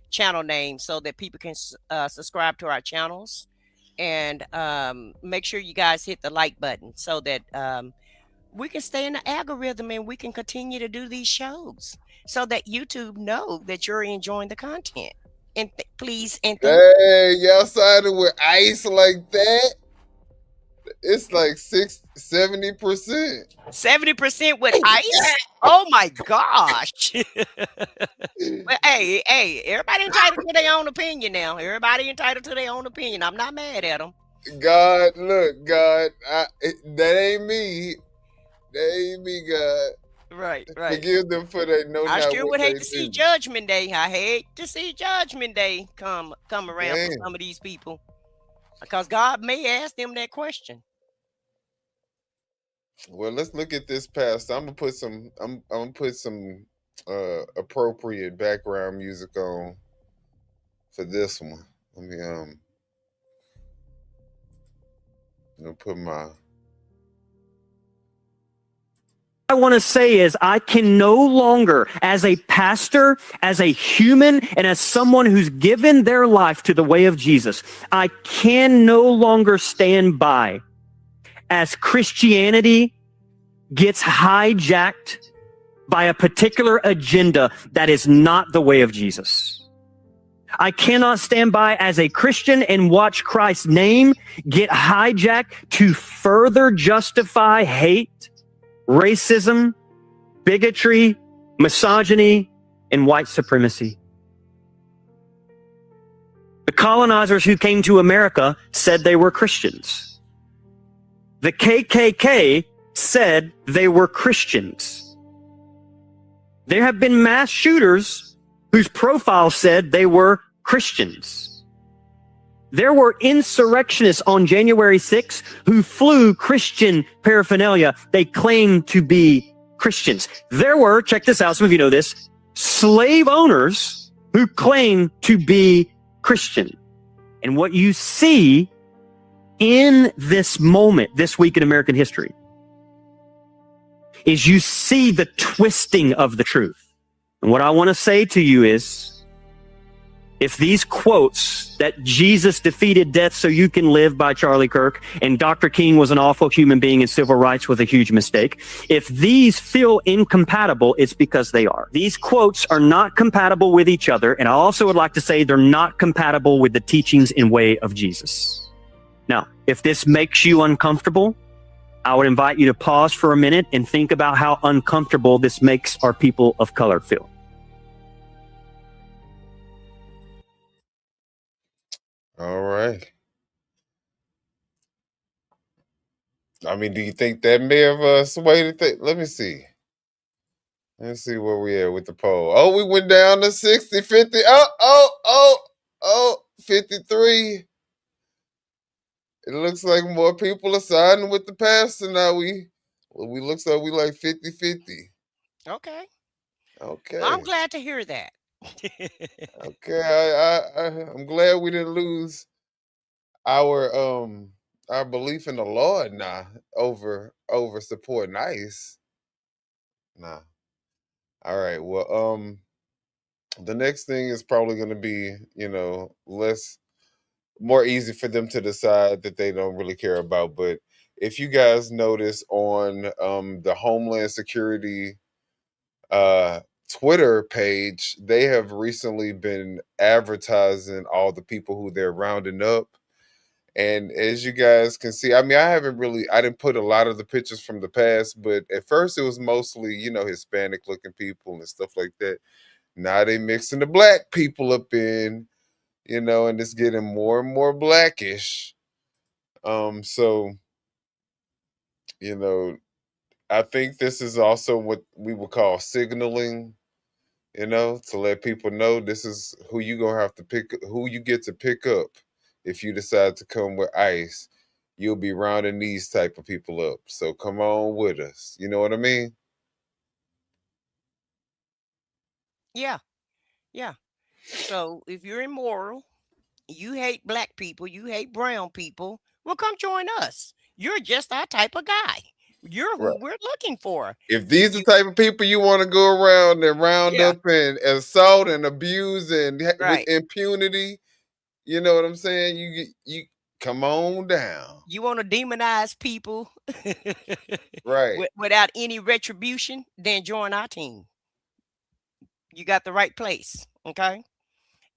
E: channel name so that people can subscribe to our channels. And make sure you guys hit the like button so that we can stay in the algorithm and we can continue to do these shows so that YouTube know that you're enjoying the content. And please, and
D: hey, y'all sided with ICE like that? It's like 70%.
E: 70% with ICE? Oh my gosh. Well, hey, everybody entitled to their own opinion now. Everybody entitled to their own opinion. I'm not mad at them.
D: God, look, God, that ain't me. That ain't me, God.
E: Right.
D: Forgive them for they know.
E: I sure would hate to see Judgment Day. I hate to see Judgment Day come around for some of these people, because God may ask them that question.
D: Well, let's look at this pastor. I'm gonna put some appropriate background music on for this one. Let me I'm gonna put my.
W: I want to say is I can no longer, as a pastor, as a human, and as someone who's given their life to the way of Jesus, I can no longer stand by as Christianity gets hijacked by a particular agenda that is not the way of Jesus. I cannot stand by as a Christian and watch Christ's name get hijacked to further justify hate, racism, bigotry, misogyny, and white supremacy. The colonizers who came to America said they were Christians. The KKK said they were Christians. There have been mass shooters whose profile said they were Christians. There were insurrectionists on January 6th who flew Christian paraphernalia. They claimed to be Christians. There were, check this out, some of you know this, slave owners who claimed to be Christian. And what you see in this moment, this week in American history, is you see the twisting of the truth. And what I want to say to you is, if these quotes that Jesus defeated death so you can live by Charlie Kirk and Dr. King was an awful human being and civil rights was a huge mistake, if these feel incompatible, it's because they are. These quotes are not compatible with each other. And I also would like to say they're not compatible with the teachings and way of Jesus. Now, if this makes you uncomfortable, I would invite you to pause for a minute and think about how uncomfortable this makes our people of color feel.
D: All right. I mean, do you think that may have swayed the thing? Let me see. Let's see where we at with the poll. Oh, we went down to 60, 50. Oh, 53. It looks like more people are siding with the pastor now. We looks like we like 50-50.
E: Okay.
D: Okay.
E: Well, I'm glad to hear that.
D: Okay. I'm glad we didn't lose our belief in the Lord now over supporting ICE. Nah. All right. Well, the next thing is probably going to be, more easy for them to decide that they don't really care about. But if you guys notice on the Homeland Security Twitter page, they have recently been advertising all the people who they're rounding up. And as you guys can see, I mean, I didn't put a lot of the pictures from the past, but at first it was mostly, Hispanic looking people and stuff like that. Now they mixing the black people up in, and it's getting more and more blackish. So, I think this is also what we would call signaling, to let people know this is who you get to pick up. If you decide to come with ICE, you'll be rounding these type of people up. So come on with us. You know what I mean?
E: Yeah. Yeah. So if you're immoral, you hate black people, you hate brown people, well, come join us. You're just our type of guy. You're who
D: Right.
E: we're looking for.
D: If these are the type of people you want to go around and round
E: Yeah.
D: up and assault and abuse and with
E: Right.
D: impunity, you know what I'm saying? You come on down.
E: You want to demonize people
D: Right.
E: without any retribution, then join our team. You got the right place. Okay.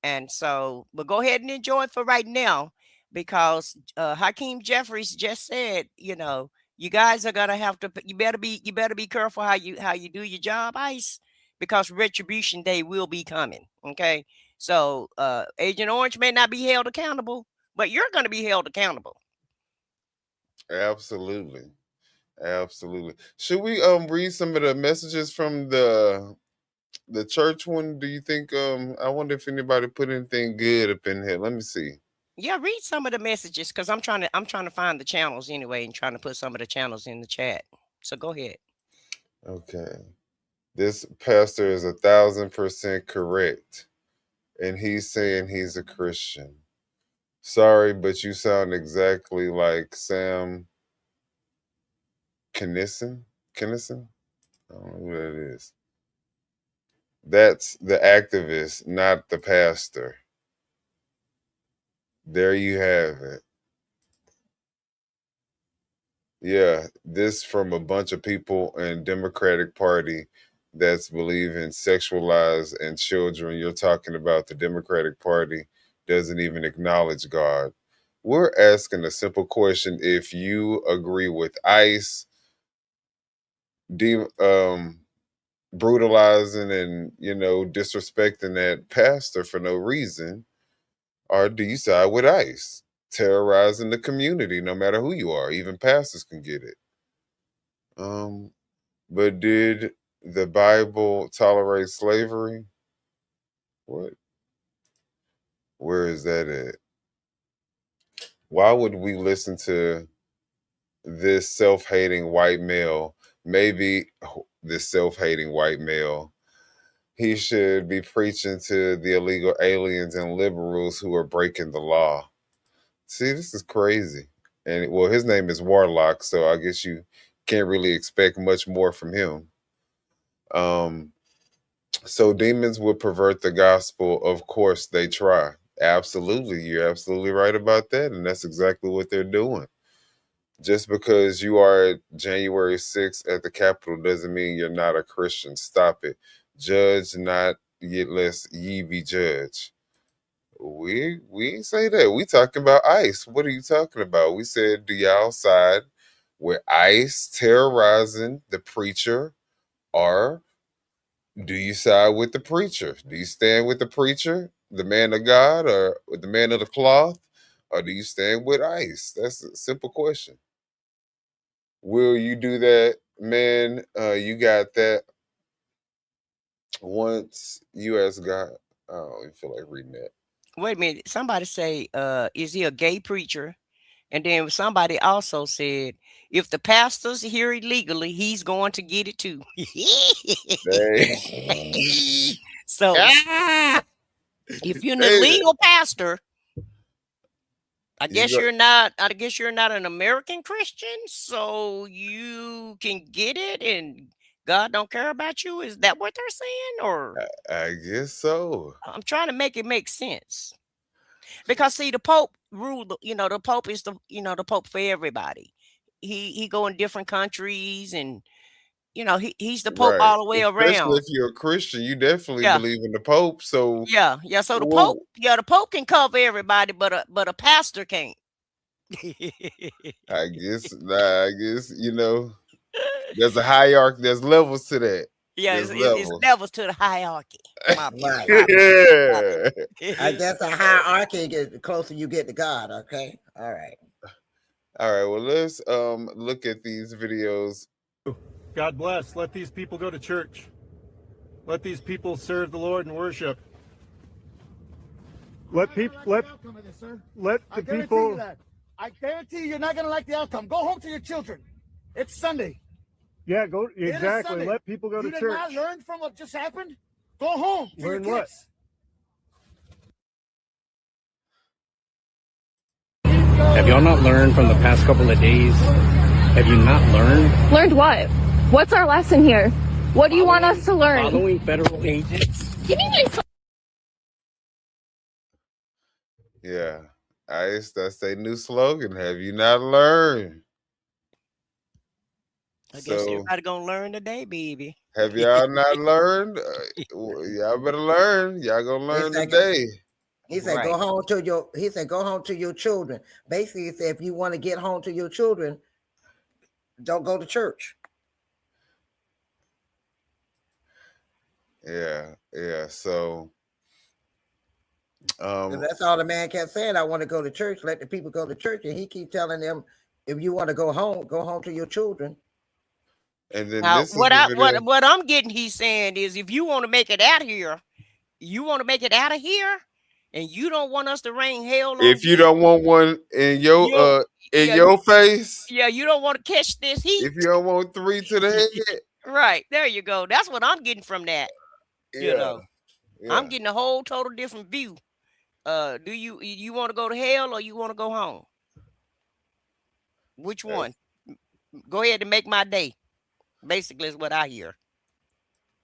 E: And so we'll go ahead and enjoy it for right now, because Hakeem Jeffries just said, you guys are gonna have to. You better be careful how you do your job, ICE, because retribution day will be coming. Okay, so Agent Orange may not be held accountable, but you're going to be held accountable.
D: Absolutely. Should we read some of the messages from the church one? Do you think I wonder if anybody put anything good up in here? Let me see.
E: Yeah, read some of the messages, because I'm trying to find the channels anyway and trying to put some of the channels in the chat. So go ahead.
D: Okay. This pastor is 1,000% correct. And he's saying he's a Christian. Sorry, but you sound exactly like Sam Kinison. I don't know who that is. That's the activist, not the pastor. There you have it. Yeah, this from a bunch of people in Democratic Party that's believing sexualized and children. You're talking about the Democratic Party doesn't even acknowledge God. We're asking a simple question. If you agree with ICE brutalizing and disrespecting that pastor for no reason, or do you side with ICE terrorizing the community, no matter who you are? Even pastors can get it. But did the Bible tolerate slavery? What? Where is that at? Why would we listen to this self-hating white male? Maybe this self-hating white male, he should be preaching to the illegal aliens and liberals who are breaking the law. See, this is crazy. And well, his name is Warlock, so I guess you can't really expect much more from him. So demons would pervert the gospel. Of course, they try. Absolutely. You're absolutely right about that. And that's exactly what they're doing. Just because you are January 6th at the Capitol doesn't mean you're not a Christian. Stop it. Judge not, yet lest ye be judged. We ain't say that. We talking about ICE. What are you talking about? We said, do y'all side with ICE terrorizing the preacher, or do you side with the preacher? Do you stand with the preacher, the man of God, or with the man of the cloth? Or do you stand with ICE? That's a simple question. Will you do that, man? You got that once you ask God. I don't even feel like reading that.
E: Wait a minute. Somebody say, is he a gay preacher? And then somebody also said, if the pastor's here illegally, he's going to get it too. So if you're an illegal pastor, I guess you're not an American Christian, so you can get it and God don't care about you. Is that what they're saying? Or
D: I guess so.
E: I'm trying to make it make sense. Because see, the Pope ruled, the Pope is the Pope for everybody. He go in different countries, and he's the Pope
D: Right.
E: all the way
D: Especially
E: around.
D: if you're a Christian, you definitely
E: Yeah.
D: believe in the Pope. So
E: Yeah. So the
D: well,
E: Pope can cover everybody, but a pastor can't.
D: I guess there's a hierarchy, there's levels to that.
E: Yeah,
D: There's
E: it's
D: levels.
E: levels to the hierarchy. My
F: Right. I
D: Yeah.
F: guess the hierarchy gets the closer you get to God. Okay. All right.
D: All right, well, let's look at these videos.
B: God bless. Let these people go to church. Let these people serve the Lord and worship. Let people let the people.
I: I guarantee you're not going to like the outcome. Go home to your children. It's Sunday.
B: Yeah, go
I: It is
B: exactly.
I: Sunday.
B: Let people go to
I: You
B: church.
I: did not learn from what just happened. Go home to
B: Learn
I: your
B: what?
I: kids.
K: Have y'all not learned from the past couple of days? Have you not learned?
X: Learned what? What's our lesson here? What do you want us to learn?
K: Following federal agents.
X: Give me my phone.
D: Yeah, ICE, that's their new slogan. Have you not learned?
E: I guess
D: So
E: everybody gonna learn today, baby.
D: have y'all not learned? Y'all better learn. Y'all gonna learn today.
F: He said, "Go home to your." He said, "Go home to your children." Basically, he said, "If you want to get home to your children, don't go to church."
D: Yeah. So,
F: 'Cause that's all the man kept saying. I want to go to church. Let the people go to church, and he keep telling them, "If you want to go home to your children."
D: and then
E: Now,
D: this is the video.
E: what I'm getting, he's saying is, if you want to make it out here, and you don't want us to rain hell on
D: If you don't want one in your face,
E: yeah, you don't want to catch this heat.
D: if you don't want 3 to the head,
E: Right, there you go. That's what I'm getting from that.
D: yeah.
E: I'm getting a whole total different view. Do you want to go to hell or you want to go home? Which one? Go ahead and make my day. Basically, is what I hear.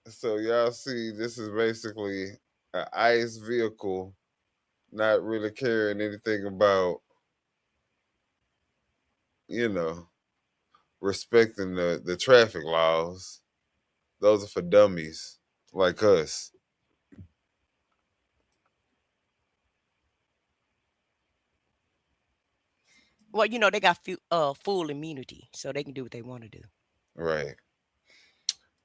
D: So y'all see, this is basically an ICE vehicle, not really caring anything about, respecting the traffic laws. Those are for dummies like us.
E: Well, you know, they got full immunity, so they can do what they want to do.
D: Right.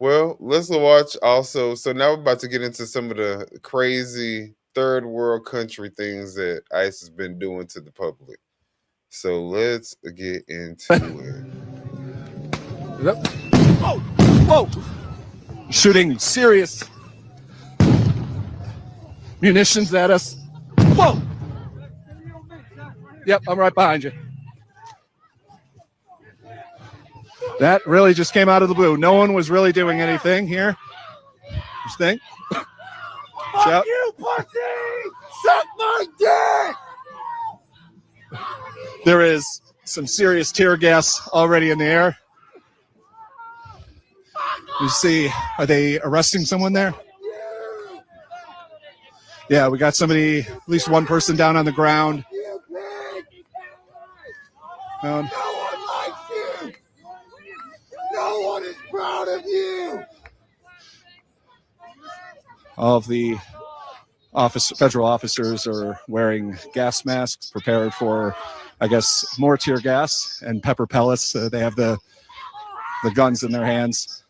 D: Well, let's watch also. So now we're about to get into some of the crazy third world country things that ICE has been doing to the public. So let's get into it.
H: Yep. Oh, whoa! Shooting serious munitions at us. Whoa! Yep, I'm right behind you. That really just came out of the blue. No one was really doing anything here. Just think.
I: Fuck you, pussy! Suck my dick!
H: There is some serious tear gas already in the air. You see, are they arresting someone there? Yeah, we got somebody, at least one person down on the ground.
I: No one likes you! No one is proud of you!
H: All of the federal officers are wearing gas masks, prepared for, I guess, more tear gas and pepper pellets. They have the guns in their hands.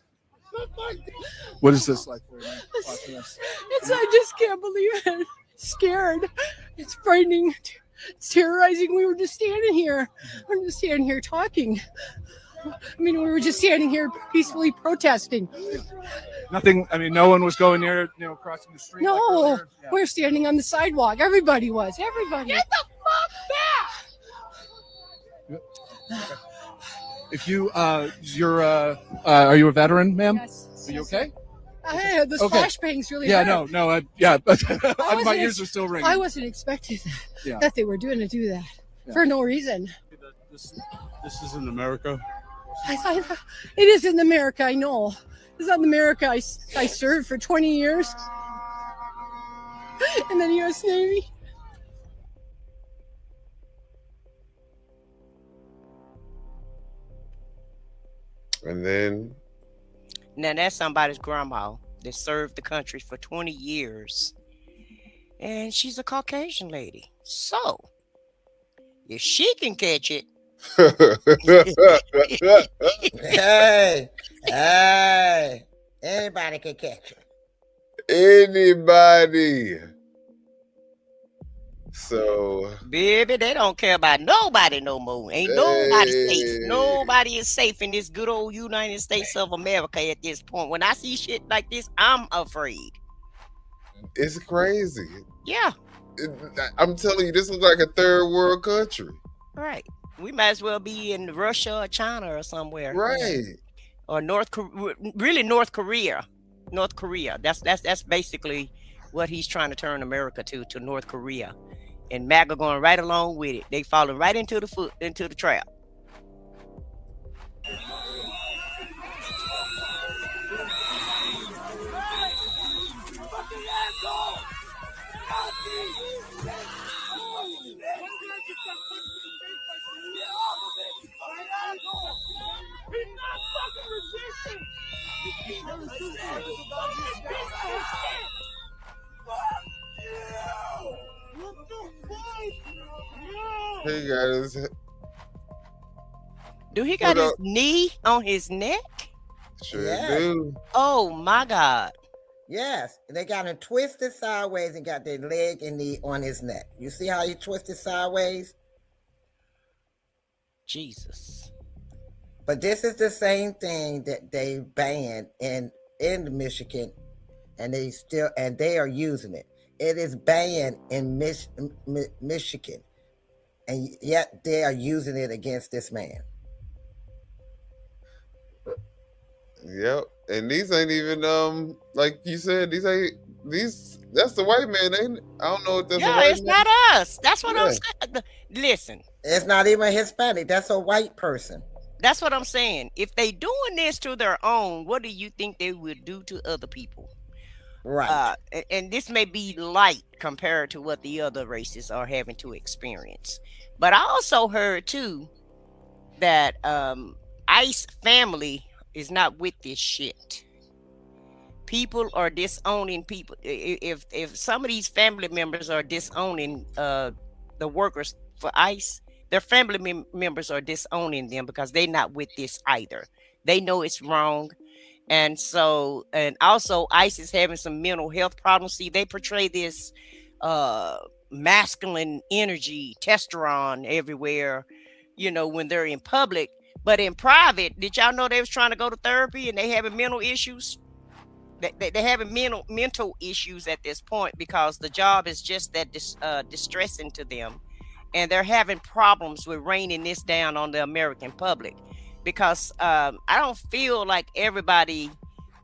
H: What is this like for you?
L: I just can't believe it. It's scared. It's frightening. It's terrorizing. We were just standing here. We're just standing here talking. I mean, we were just standing here peacefully protesting.
H: Nothing. I mean, no one was going near, crossing the street.
L: No,
H: like
L: we're standing on the sidewalk. Everybody was. Everybody. Get the fuck back!
H: If you, are you a veteran, ma'am?
L: Yes.
H: Are you okay?
L: This flashbang's really
H: Yeah,
L: hard.
H: my ears are still ringing.
L: I wasn't expecting that they were doing that for no reason.
M: This isn't America.
L: It is in America, I know. It's not in America. I served for 20 years in the U.S. Navy.
D: And then
E: now that's somebody's grandma that served the country for 20 years. And she's a Caucasian lady. So if she can catch it.
F: Hey, anybody can catch it.
D: Anybody. So,
E: baby, they don't care about nobody no more. Ain't nobody safe. Nobody is safe in this good old United States of America at this point. When I see shit like this, I'm afraid.
D: It's crazy.
E: Yeah.
D: I'm telling you, this looks like a third world country.
E: Right. We might as well be in Russia or China or somewhere.
D: Right.
E: Or North Korea. North Korea. That's basically what he's trying to turn America to North Korea. And MAGA going right along with it. They falling right into the trap.
D: He got his.
E: Do he got his knee on his neck?
D: Sure do.
E: Oh my God.
F: Yes, they got him twisted sideways and got their leg and knee on his neck. You see how he twisted sideways?
E: Jesus.
F: But this is the same thing that they banned in Michigan, and they are using it. It is banned in Michigan, and yet they are using it against this man.
D: Yep. And these ain't even like you said, that's the white man, ain't it? I don't know if that's a white
E: it's
D: man.
E: not us. That's what I'm saying. Listen.
F: It's not even Hispanic. That's a white person.
E: That's what I'm saying. If they doing this to their own, what do you think they would do to other people?
F: Right.
E: And this may be light compared to what the other races are having to experience. But I also heard too that ICE family is not with this shit. People are disowning people. If some of these family members are disowning the workers for ICE, their family members are disowning them because they're not with this either. They know it's wrong. And so, and also ICE is having some mental health problems. See, they portray this masculine energy, testosterone everywhere, you know, when they're in public. But in private, did y'all know they was trying to go to therapy and they having mental issues? They're having mental issues at this point because the job is just that distressing to them. And they're having problems with raining this down on the American public because I don't feel like everybody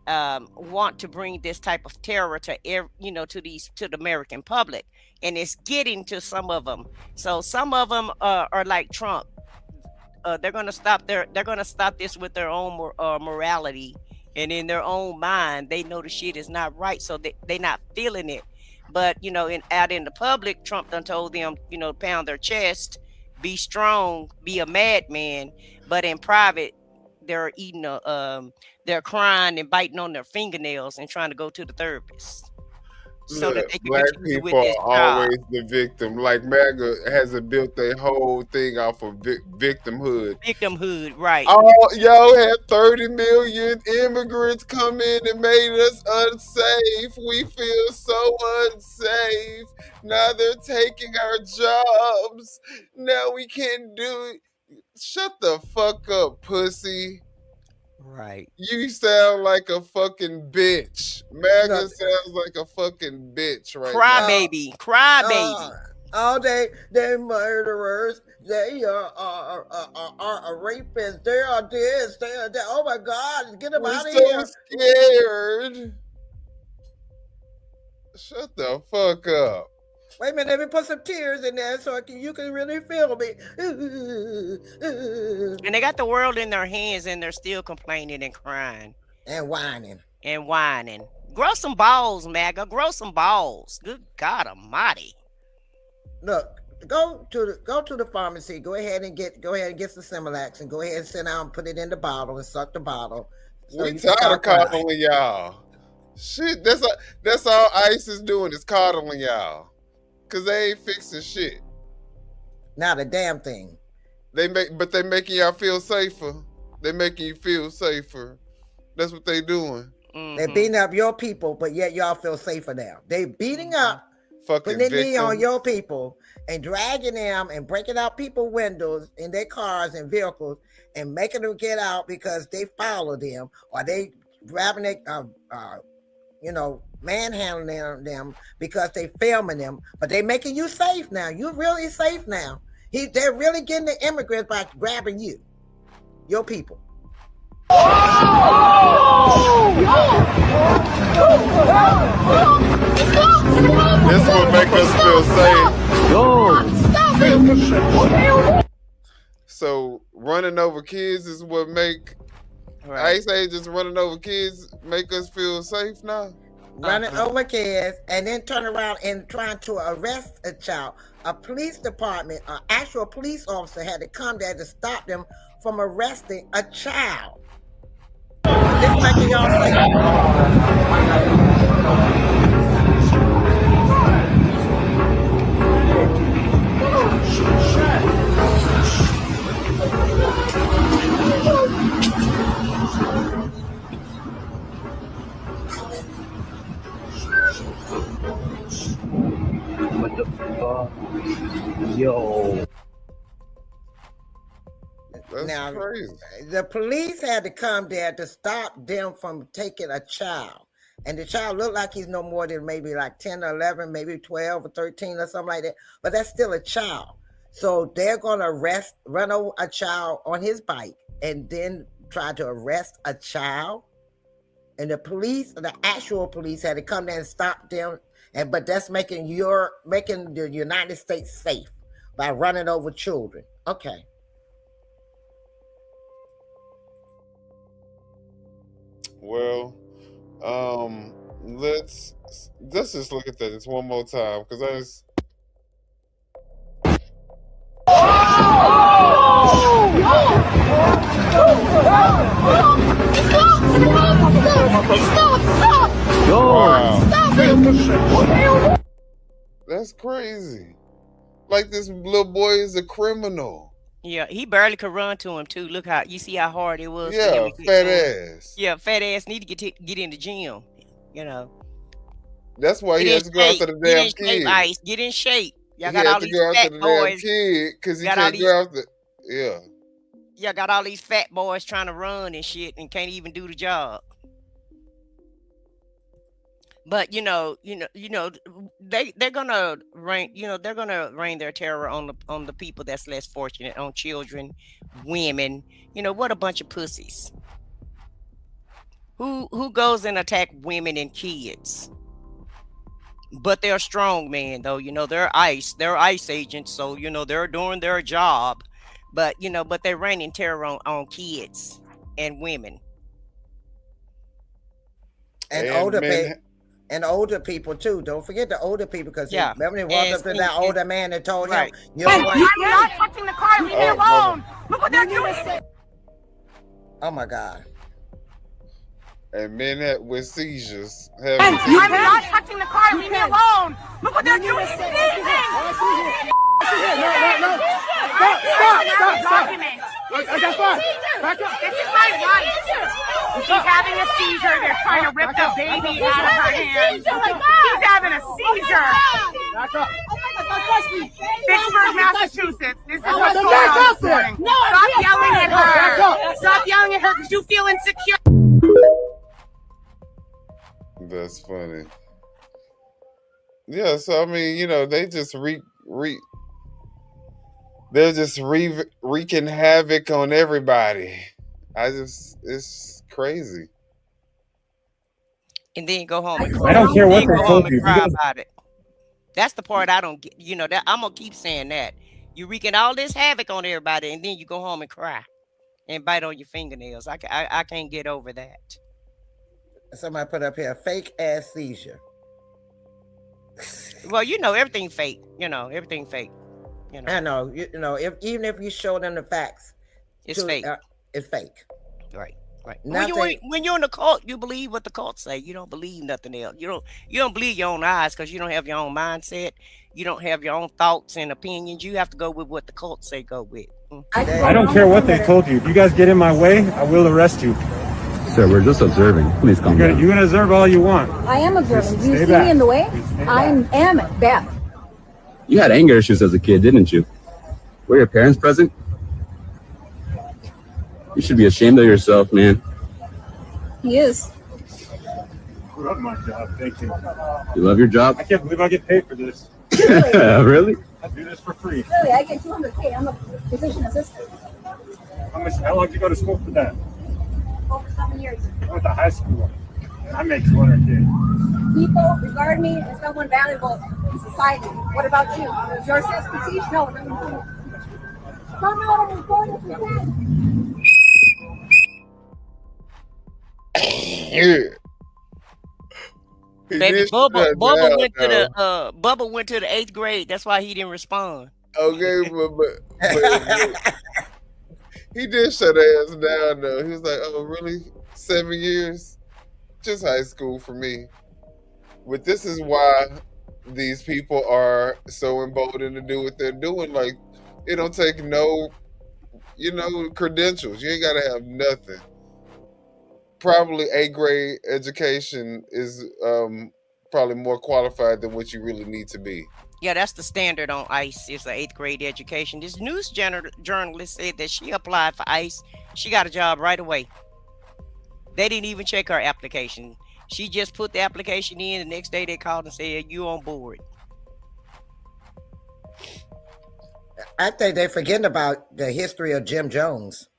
E: want to bring this type of terror to to the American public, and it's getting to some of them. So some of them are like Trump. They're gonna stop this with their own morality, and in their own mind they know the shit is not right, so they're not feeling it. But out in the public, Trump done told them, pound their chest, be strong, be a madman. But in private, they're eating they're crying and biting on their fingernails and trying to go to the therapist. So
D: Look,
E: that they can
D: black
E: continue with
D: people
E: this
D: are always
E: job.
D: the victim. Like MAGA hasn't built their whole thing off of victimhood.
E: Victimhood, right?
D: Y'all had 30 million immigrants come in and made us unsafe. We feel so unsafe. Now they're taking our jobs. Now we can't do it. Shut the fuck up, pussy.
E: Right.
D: You sound like a fucking bitch. MAGA
F: Look.
D: sounds like a fucking bitch right
E: Cry
D: now.
E: baby, cry baby.
F: They murderers. They are rapists. They are this. They are that. Oh my God! Get them
D: We're
F: out of
D: so
F: here.
D: scared. Shut the fuck up.
F: Wait a minute, let me put some tears in there so you can really feel me.
E: And they got the world in their hands and they're still complaining and crying.
F: And whining.
E: Grow some balls, MAGA. Grow some balls. Good God Almighty.
F: Look, go to the pharmacy. Go ahead and get some Similac and go ahead and sit down and put it in the bottle and suck the bottle. So
D: We tired of coddling y'all. Shit, that's all ICE is doing is coddling y'all. Cause they ain't fixing shit.
F: Not a damn thing.
D: They making y'all feel safer. They making you feel safer. That's what they doing.
E: Mm-hmm.
F: They're beating up your people, but yet y'all feel safer now. They beating up,
D: fucking
F: putting their knee on
D: victims.
F: your people and dragging them and breaking out people's windows in their cars and vehicles and making them get out because they follow them or they grabbing their manhandling them because they filming them, but they making you safe now. You're really safe now. They're really getting the immigrants by grabbing you, your people.
D: This will make us feel safe. So running over kids is what make ICE agents running over kids make us feel safe now.
F: Running over kids and then turn around and trying to arrest a child. A police department, an actual police officer had to come there to stop them from arresting a child. This making y'all
Q: What the fuck? Yo.
F: Now,
D: crazy.
F: The police had to come there to stop them from taking a child. And the child looked like he's no more than maybe like 10 or 11, maybe 12 or 13 or something like that. But that's still a child. So they're going to run over a child on his bike and then try to arrest a child. And the actual police had to come there and stop them. But that's making the United States safe by running over children. Okay.
D: Well, let's just look at this one more time because I was. Wow. That's crazy. Like this little boy is a criminal.
E: Yeah, he barely could run to him too. Look how you see how hard it was for him
D: Yeah,
E: to get
D: fat
E: to him.
D: ass.
E: Yeah, fat ass need to get in the gym. You know.
D: That's why he
E: Get in
D: has to go after
E: shape.
D: the
E: Get
D: damn
E: in shape,
D: kid.
E: Ice. Get in shape. Y'all
D: He
E: got
D: had
E: all
D: to
E: these
D: go after
E: fat
D: the damn
E: boys.
D: kid because he
E: Got all
D: can't
E: these.
D: go after. Yeah.
E: Y'all got all these fat boys trying to run and shit and can't even do the job. But they're gonna rain. They're gonna rain their terror on the people that's less fortunate, on children, women. What a bunch of pussies. Who goes and attack women and kids? But they're strong men, though. They're ICE agents, so they're doing their job. But they're raining terror on kids and women
F: and older people too. Don't forget the older people, because remember they walked up to that older man and told him, "You're
A: not touching the car. Leave me alone. Look what they're doing."
F: Oh my God.
D: And men with seizures.
A: I'm not touching the car. Leave me alone. Look what they're doing. Stop. Document. I got five. Back up. This is my wife. She's having a seizure. They're trying to rip the baby out of her hands. She's having a seizure. Back up. Fitchburg, Massachusetts. This is what's going on this morning. Stop yelling at her. Stop yelling at her because you feel insecure.
D: That's funny. Yeah, so I mean, they just they're just wreaking havoc on everybody. It's crazy.
E: And then go home.
K: I don't care what they told you.
E: Cry about it. That's the part I don't get. That I'm gonna keep saying that. You're wreaking all this havoc on everybody, and then you go home and cry and bite on your fingernails. I can't get over that.
F: Somebody put up here, fake ass seizure.
E: Well, everything fake. Everything fake.
F: I know. Even if you show them the facts,
E: it's fake.
F: It's fake.
E: Right.
F: Nothing.
E: When you're in the cult, you believe what the cult say. You don't believe nothing else. You don't believe your own eyes because you don't have your own mindset. You don't have your own thoughts and opinions. You have to go with what the cult say go with.
K: I don't care what they told you. If you guys get in my way, I will arrest you.
N: Sir, we're just observing. Please calm down.
K: You can observe all you want.
X: I am observing. Do you see
K: back.
X: me in the way? I am back.
N: You had anger issues as a kid, didn't you? Were your parents present? You should be ashamed of yourself, man.
X: He is.
K: I love my job. Thank you.
N: You love your job?
K: I can't believe I get paid for this.
N: Really?
K: I do this for free.
X: Really, I get $200K. I'm a physician assistant.
K: How long did you go to school for that?
X: Over 7 years.
K: I went to high school. I make $200K.
X: People regard me as someone valuable in society. What about you? Is your expertise? No. Come out and report if you can.
E: Baby, Bubba went to the 8th grade. That's why he didn't respond.
D: Okay, but he did shut ass down though. He was like, "Oh, really? 7 years? Just high school for me." But this is why these people are so emboldened to do what they're doing. Like, it don't take no, credentials. You ain't gotta have nothing. Probably 8th grade education is probably more qualified than what you really need to be.
E: Yeah, that's the standard on ICE. It's an 8th grade education. This news journalist said that she applied for ICE. She got a job right away. They didn't even check her application. She just put the application in. The next day they called and said, "You on board."
F: I think they're forgetting about the history of Jim Jones.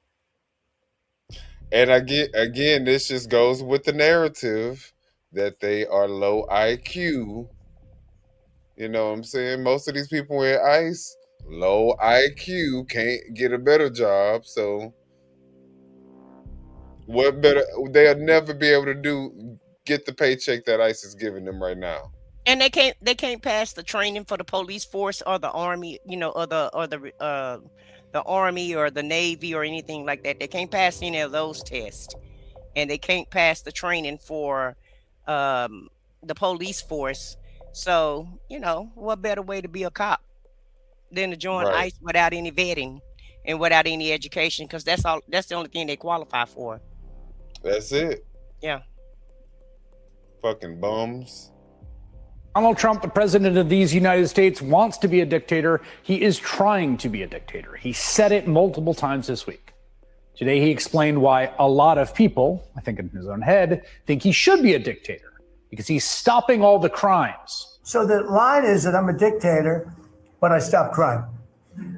D: And again, this just goes with the narrative that they are low IQ. You know what I'm saying? Most of these people in ICE, low IQ, can't get a better job. So what better? They'll never be able to get the paycheck that ICE is giving them right now.
E: And they can't pass the training for the police force or the army, or the the Army or the Navy or anything like that. They can't pass any of those tests, and they can't pass the training for the police force. So, you know, what better way to be a cop than to join
D: Right.
E: ICE without any vetting and without any education? Because that's the only thing they qualify for.
D: That's it.
E: Yeah.
D: Fucking bums.
P: Donald Trump, the president of these United States, wants to be a dictator. He is trying to be a dictator. He said it multiple times this week. Today, he explained why a lot of people, I think in his own head, think he should be a dictator because he's stopping all the crimes.
Q: So the line is that I'm a dictator, but I stop crime.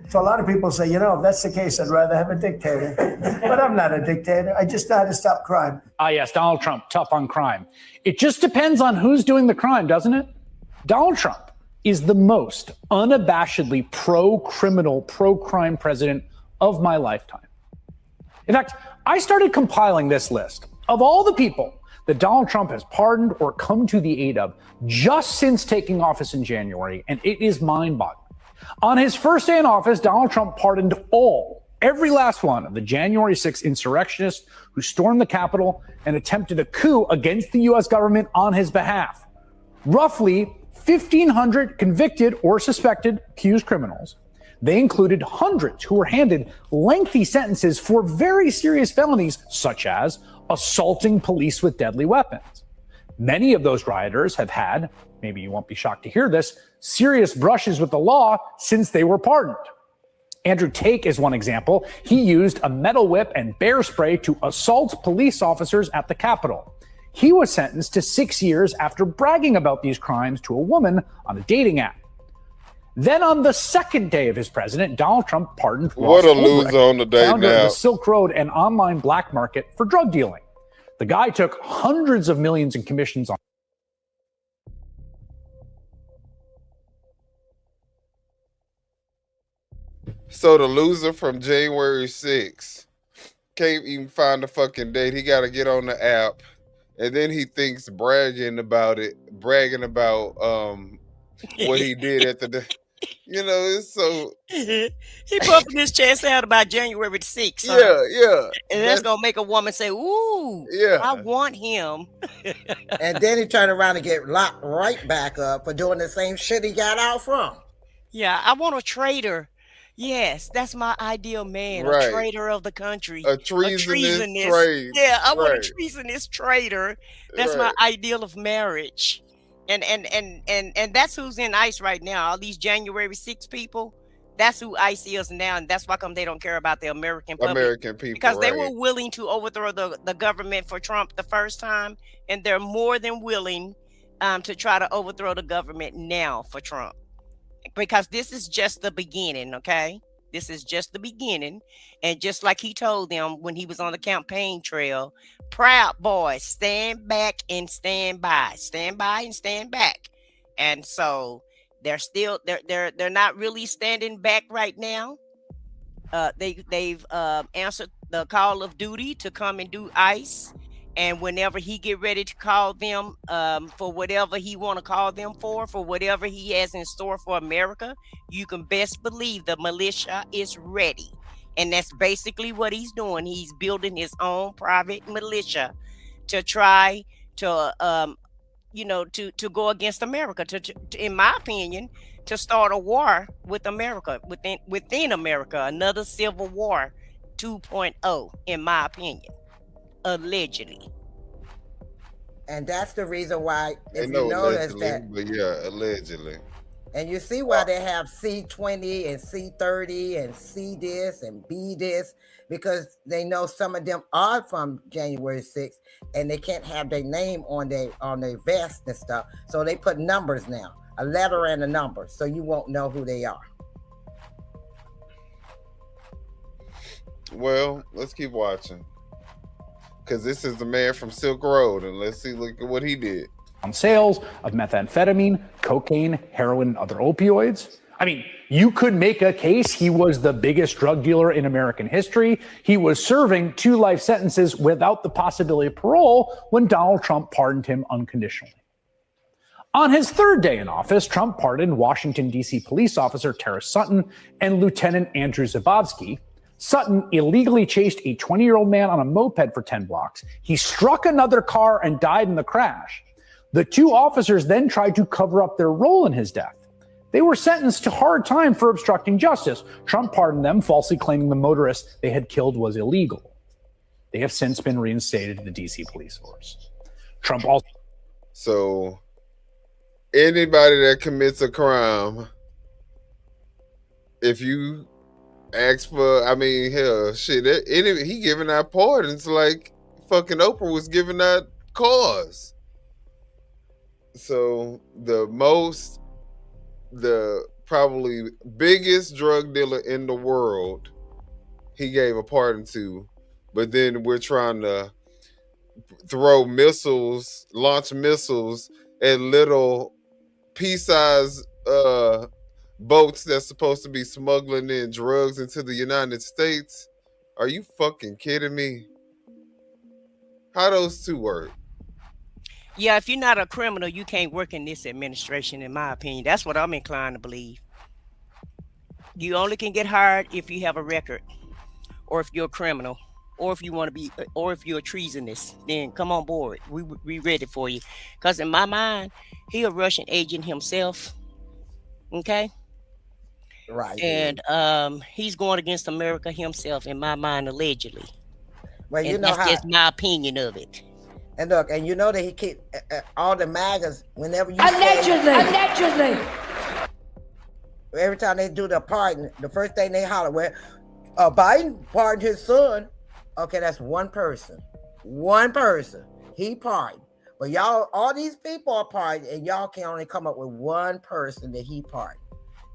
Q: So a lot of people say, you know, if that's the case, I'd rather have a dictator. But I'm not a dictator. I just know how to stop crime.
P: Ah, yes, Donald Trump, tough on crime. It just depends on who's doing the crime, doesn't it? Donald Trump is the most unabashedly pro-criminal, pro-crime president of my lifetime. In fact, I started compiling this list of all the people that Donald Trump has pardoned or come to the aid of just since taking office in January, and it is mind-boggling. On his first day in office, Donald Trump pardoned every last one of the January 6th insurrectionists who stormed the Capitol and attempted a coup against the U.S. government on his behalf. Roughly 1,500 convicted or suspected accused criminals. They included hundreds who were handed lengthy sentences for very serious felonies, such as assaulting police with deadly weapons. Many of those rioters have had, maybe you won't be shocked to hear this, serious brushes with the law since they were pardoned. Andrew Tate is one example. He used a metal whip and bear spray to assault police officers at the Capitol. He was sentenced to 6 years after bragging about these crimes to a woman on a dating app. Then on the second day of his presidency, Donald Trump pardoned
D: What
P: Ross
D: a loser
P: Ulbricht,
D: on the day
P: founder of
D: now.
P: the Silk Road and online black market for drug dealing. The guy took hundreds of millions in commissions on.
D: So the loser from January 6th can't even find the fucking date. He got to get on the app, and then he thinks bragging about what he did at the. You know, it's so.
E: He puffing his chest out about January 6th. Huh?
D: Yeah.
E: And that's gonna make a woman say, "Ooh,
D: yeah,
E: I want him."
F: And then he turned around and get locked right back up for doing the same shit he got out from.
E: Yeah, I want a traitor. Yes, that's my ideal man,
D: Right.
E: a traitor of the country.
D: A treasonous trade.
E: Yeah, I want a
D: Right.
E: treasonous traitor. That's
D: Right.
E: my ideal of marriage. And that's who's in ICE right now. All these January 6 people, that's who ICE is now, and that's why come they don't care about the American public.
D: American people,
E: Because they
D: right.
E: were willing to overthrow the government for Trump the first time, and they're more than willing to try to overthrow the government now for Trump. Because this is just the beginning, okay? This is just the beginning. And just like he told them when he was on the campaign trail, Proud Boys, stand back and stand by. Stand by and stand back. And so they're still they're not really standing back right now. They've answered the call of duty to come and do ICE. And whenever he get ready to call them for whatever he want to call them for whatever he has in store for America, you can best believe the militia is ready. And that's basically what he's doing. He's building his own private militia to try to, to go against America, to, in my opinion, to start a war with America, within America, another civil war 2.0, in my opinion. Allegedly.
F: And that's the reason why, if
D: Ain't
F: you
D: no
F: notice
D: allegedly,
F: that,
D: but yeah, allegedly.
F: and you see why they have C20 and C30 and C this and B this, because they know some of them are from January 6th and they can't have their name on their vest and stuff. So they put numbers now, a letter and a number, so you won't know who they are.
D: Well, let's keep watching. Because this is the man from Silk Road, and look at what he did.
P: On sales of methamphetamine, cocaine, heroin, and other opioids. I mean, you could make a case he was the biggest drug dealer in American history. He was serving 2 life sentences without the possibility of parole when Donald Trump pardoned him unconditionally. On his third day in office, Trump pardoned Washington, D.C. police officer Tara Sutton and Lieutenant Andrew Zabowski. Sutton illegally chased a 20-year-old man on a moped for 10 blocks. He struck another car and died in the crash. The two officers then tried to cover up their role in his death. They were sentenced to hard time for obstructing justice. Trump pardoned them, falsely claiming the motorist they had killed was illegal. They have since been reinstated to the D.C. police force. Trump also...
D: So anybody that commits a crime, if you ask for, I mean, hell, shit, he giving out pardons like fucking Oprah was giving out cars. So the probably biggest drug dealer in the world, he gave a pardon to, but then we're trying to launch missiles at little pea-sized boats that's supposed to be smuggling in drugs into the United States. Are you fucking kidding me? How those two work?
E: Yeah, if you're not a criminal, you can't work in this administration, in my opinion. That's what I'm inclined to believe. You only can get hired if you have a record, or if you're a criminal, or if you want to be, or if you're treasonous. Then come on board. We ready for you. Because in my mind, he a Russian agent himself. Okay.
F: Right.
E: And he's going against America himself, in my mind, allegedly.
F: Well, you
E: and
F: know
E: that's just my opinion of it.
F: And look, and you know that he keep all the MAGAs whenever you
X: Allegedly.
F: every time they do the pardon, the first thing they holler, well, Biden pardoned his son. Okay, that's one person. One person. He pardoned. But y'all, all these people are pardoned, and y'all can only come up with one person that he pardoned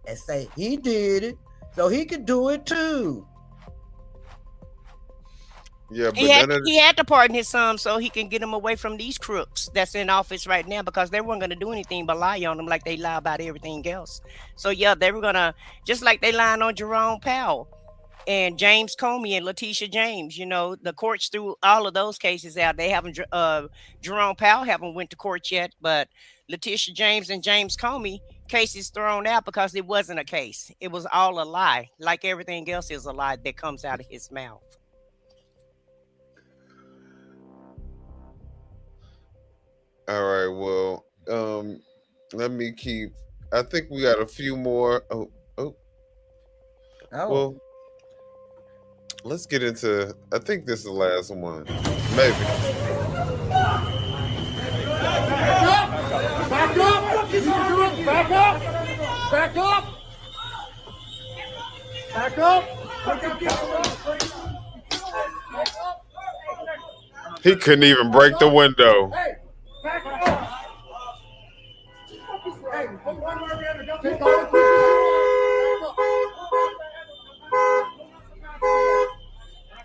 F: and say he did it, so he could do it too.
D: Yeah, but
E: he had to pardon his son so he can get him away from these crooks that's in office right now, because they weren't going to do anything but lie on him like they lie about everything else. So yeah, they were going to, just like they lying on Jerome Powell and James Comey and Letitia James. You know, the courts threw all of those cases out. They haven't, Jerome Powell haven't went to court yet, but Letitia James and James Comey cases thrown out because it wasn't a case. It was all a lie, like everything else is a lie that comes out of his mouth.
D: All right, well, let me keep, I think we got a few more. Oh. Well, let's get into, I think this is the last one. Maybe.
I: Back up! Back up! Back up! Back up!
D: He couldn't even break the window.
I: Hey, back up! Hey, put one more around the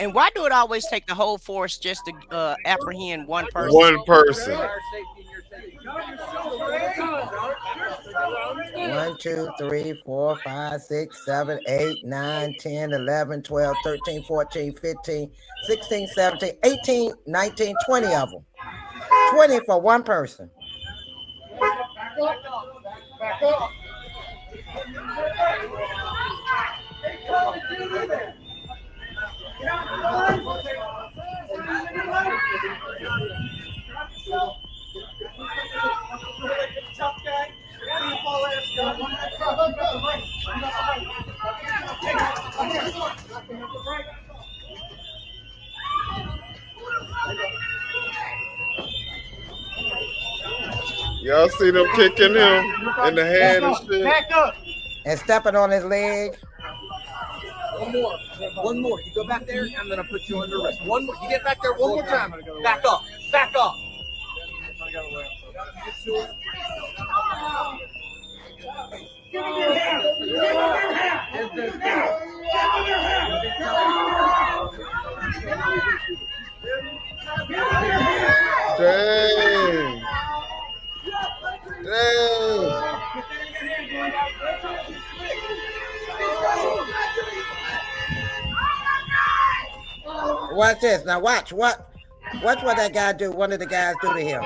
E: And why do it always take the whole force just to apprehend one person?
D: One person.
F: 1, 2, 3, 4, 5, 6, 7, 8, 9, 10, 11, 12, 13, 14, 15, 16, 17, 18, 19, 20 of them. 20 for one person.
I: Back up!
D: Y'all see them kicking him in the head and shit?
I: Back up!
F: And stepping on his leg.
I: One more. You go back there, I'm gonna put you under arrest. One more. You get back there one more time. Back up. Back up.
D: Dang. Dang.
F: Watch this. Now watch what that guy do. One of the guys do to him.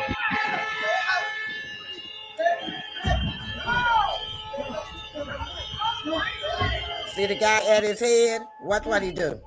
F: See the guy at his head? Watch what he do.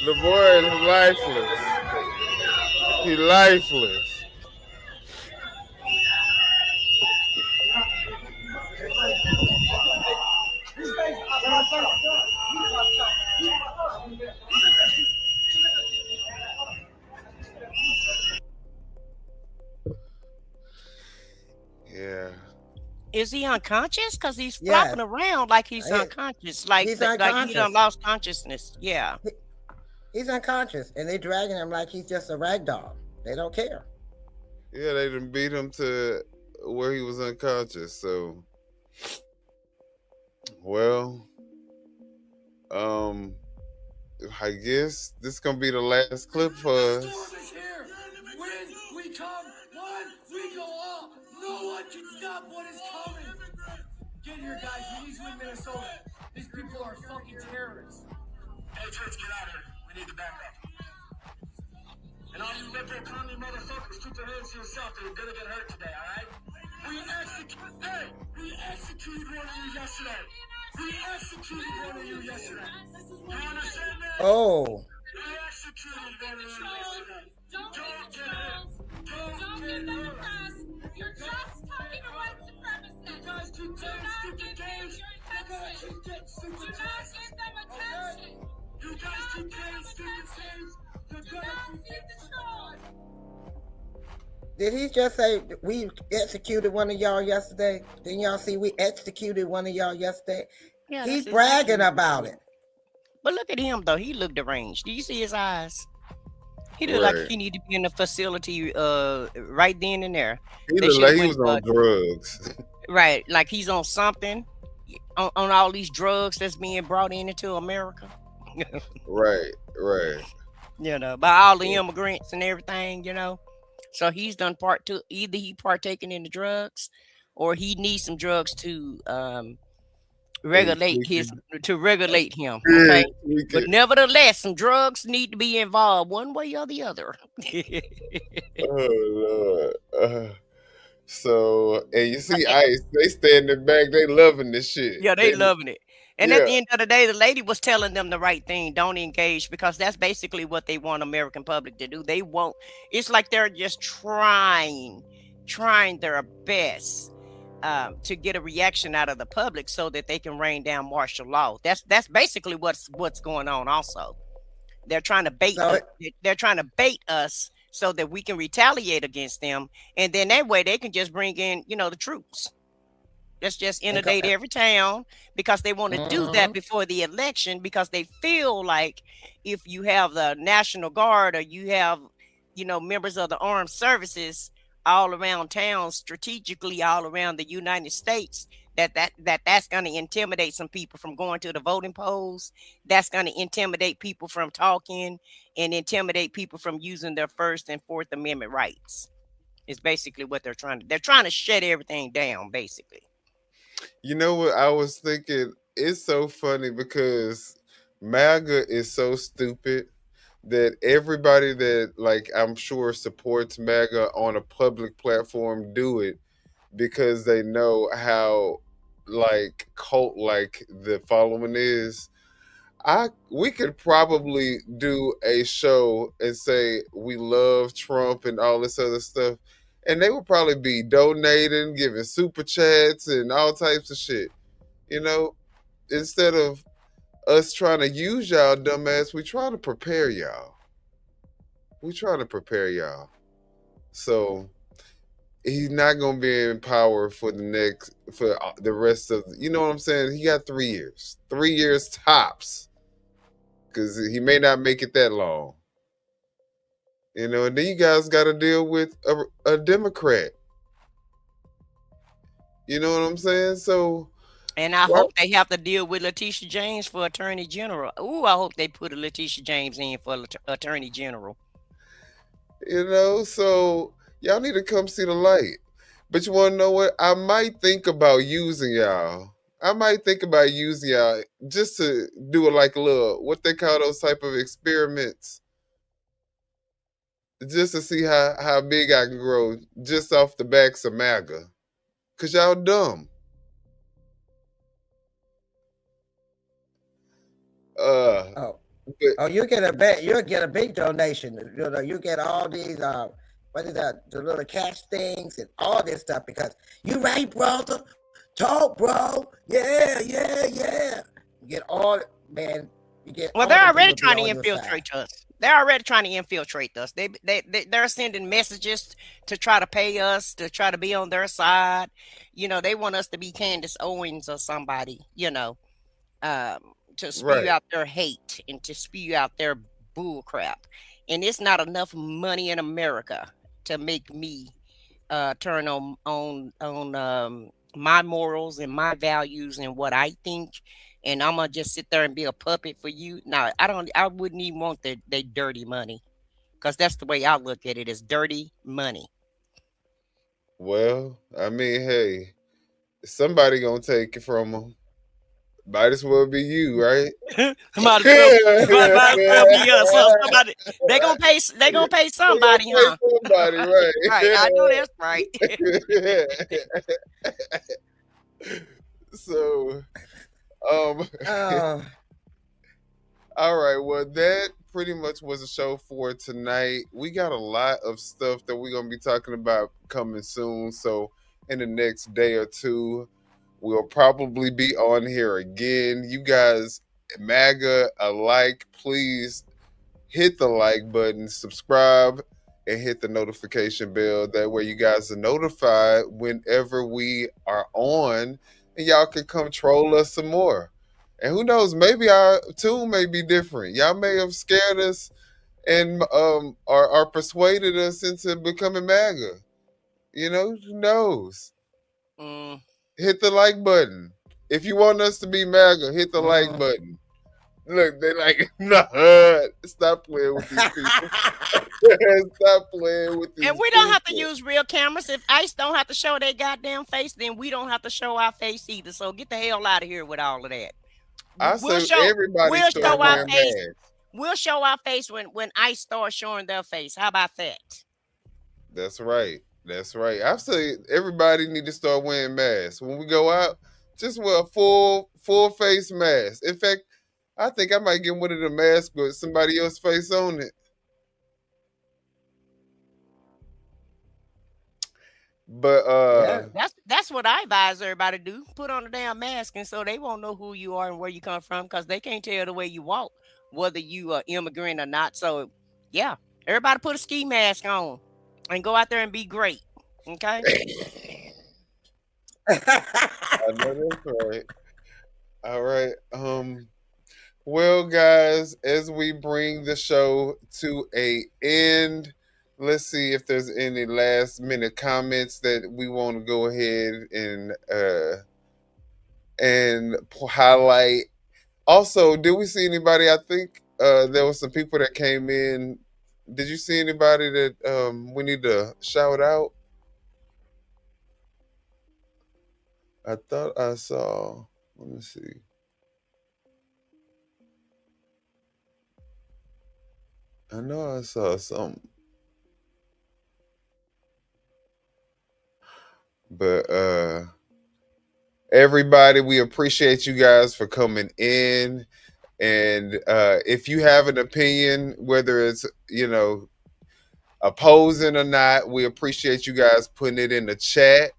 D: The boy is lifeless. He lifeless. Yeah.
E: Is he unconscious? Because he's flopping around like he's unconscious, like he done lost consciousness. Yeah.
F: He's unconscious, and they dragging him like he's just a rag doll. They don't care.
D: Yeah, they done beat him to where he was unconscious. So, well, I guess this gonna be the last clip for us.
I: When we come, one, we go all. No one can stop what is coming. Get here, guys. We need you in Minnesota. These people are fucking terrorists. Hey, Church, get out of here. We need to back up. And all you liberal commie motherfuckers, keep your hands to yourself. You're gonna get hurt today, all right? We executed one of you yesterday. We executed one of you yesterday. You understand that?
F: Oh.
I: We executed one of you yesterday. Don't get hurt. Don't get hurt. You're just talking to white supremacists. You guys keep getting stupid games. You're gonna keep getting stupid games. Do not give them attention. You guys keep getting stupid games. You're gonna keep getting destroyed.
F: Did he just say we executed one of y'all yesterday? Didn't y'all see we executed one of y'all yesterday?
E: Yeah,
F: He's
E: that's
F: bragging
E: exactly
F: about it.
E: But look at him though. He looked deranged. Do you see his eyes? He looked like he needed to be in the facility right then and there.
D: He looked like he was on drugs.
E: Right, like he's on something, on all these drugs that's being brought into America.
D: Right.
E: You know, by all the immigrants and everything, you know. So he's done part two. Either he partaking in the drugs, or he needs some drugs to regulate him. Okay, but nevertheless, some drugs need to be involved one way or the other.
D: Oh Lord. So, and you see ICE, they standing back, they loving this shit.
E: Yeah, they loving it. And at the end of the day, the lady was telling them the right thing. Don't engage, because that's basically what they want American public to do. They won't. It's like they're just trying their best to get a reaction out of the public so that they can rain down martial law. That's basically what's going on. Also, they're trying to bait. They're trying to bait us so that we can retaliate against them, and then that way they can just bring in, the troops. Let's just inundate every town, because they want to do that before the election, because they feel like if you have the National Guard, or you have, members of the armed services all around town, strategically all around the United States, that's going to intimidate some people from going to the voting polls. That's going to intimidate people from talking, and intimidate people from using their First and Fourth Amendment rights. Is basically what they're trying to. They're trying to shut everything down, basically.
D: You know what I was thinking? It's so funny because MAGA is so stupid that everybody that, like, I'm sure supports MAGA on a public platform do it because they know how, like, cult-like the following is. We could probably do a show and say we love Trump and all this other stuff, and they would probably be donating, giving super chats and all types of shit. Instead of us trying to use y'all dumbass, we trying to prepare y'all. So he's not gonna be in power for the rest of, you know what I'm saying? He got 3 years. 3 years tops. Because he may not make it that long. And then you guys got to deal with a Democrat. You know what I'm saying? So,
E: and I hope they have to deal with Letitia James for Attorney General. Ooh, I hope they put a Letitia James in for Attorney General.
D: So Y'all need to come see the light. But you want to know what? I might think about using y'all. I might think about using y'all just to do it like a little, what they call those type of experiments, just to see how big I can grow just off the backs of MAGA. Cause y'all dumb.
F: Oh, you get a big, you'll get a big donation. You know, you get all these what is that, the little cash things and all this stuff because you right, brother. Talk, bro. Yeah. You get all, man. You get.
E: Well,
F: all
E: they're
F: the
E: already
F: people
E: trying to
F: be on your
E: infiltrate
F: side.
E: us. They're already trying to infiltrate us. They're sending messages to try to pay us, to try to be on their side. You know, they want us to be Candace Owens or somebody, you know, to spew
D: Right.
E: out their hate and to spew out their bull crap. And it's not enough money in America to make me turn on my morals and my values and what I think, and I'm gonna just sit there and be a puppet for you. No, I wouldn't even want their dirty money, because that's the way I look at it, is dirty money.
D: Well, I mean, hey, somebody gonna take it from them. Might as well be you, right?
E: might as well be us. So somebody they gonna pay somebody, huh?
D: Somebody, right?
E: Right, I know that's right.
D: So, all right. Well, that pretty much was a show for tonight. We got a lot of stuff that we're gonna be talking about coming soon. So, in the next day or two, we'll probably be on here again. You guys, MAGA alike, please hit the like button, subscribe, and hit the notification bell. That way you guys are notified whenever we are on, and y'all can come troll us some more. And who knows, maybe our tune may be different. Y'all may have scared us and or persuaded us into becoming MAGA. You know, who knows? Hit the like button. If you want us to be MAGA, hit the like button. Look, they like, nah, stop playing with these people. Stop playing with these
E: And we don't have to use real cameras. If ICE don't have to show their goddamn face, then we don't have to show our face either. So get the hell out of here with all of that.
D: We'll show
E: our face. We'll show our face when ICE starts showing their face. How about that?
D: That's right. That's right. I say everybody need to start wearing masks. When we go out, just wear a full face mask. In fact, I think I might get one of the masks with somebody else's face on it. But
E: that's what I advise everybody to do. Put on a damn mask, and so they won't know who you are and where you come from, because they can't tell the way you walk whether you are immigrant or not. So yeah, everybody put a ski mask on and go out there and be great. Okay.
D: I know that's right. All right. Well, guys, as we bring the show to a end, let's see if there's any last minute comments that we want to go ahead and highlight. Also, did we see anybody? I think there was some people that came in. Did you see anybody that we need to shout out? I thought I saw. Let me see. I know I saw something. But everybody, we appreciate you guys for coming in. And if you have an opinion, whether it's, you know, opposing or not, we appreciate you guys putting it in the chat.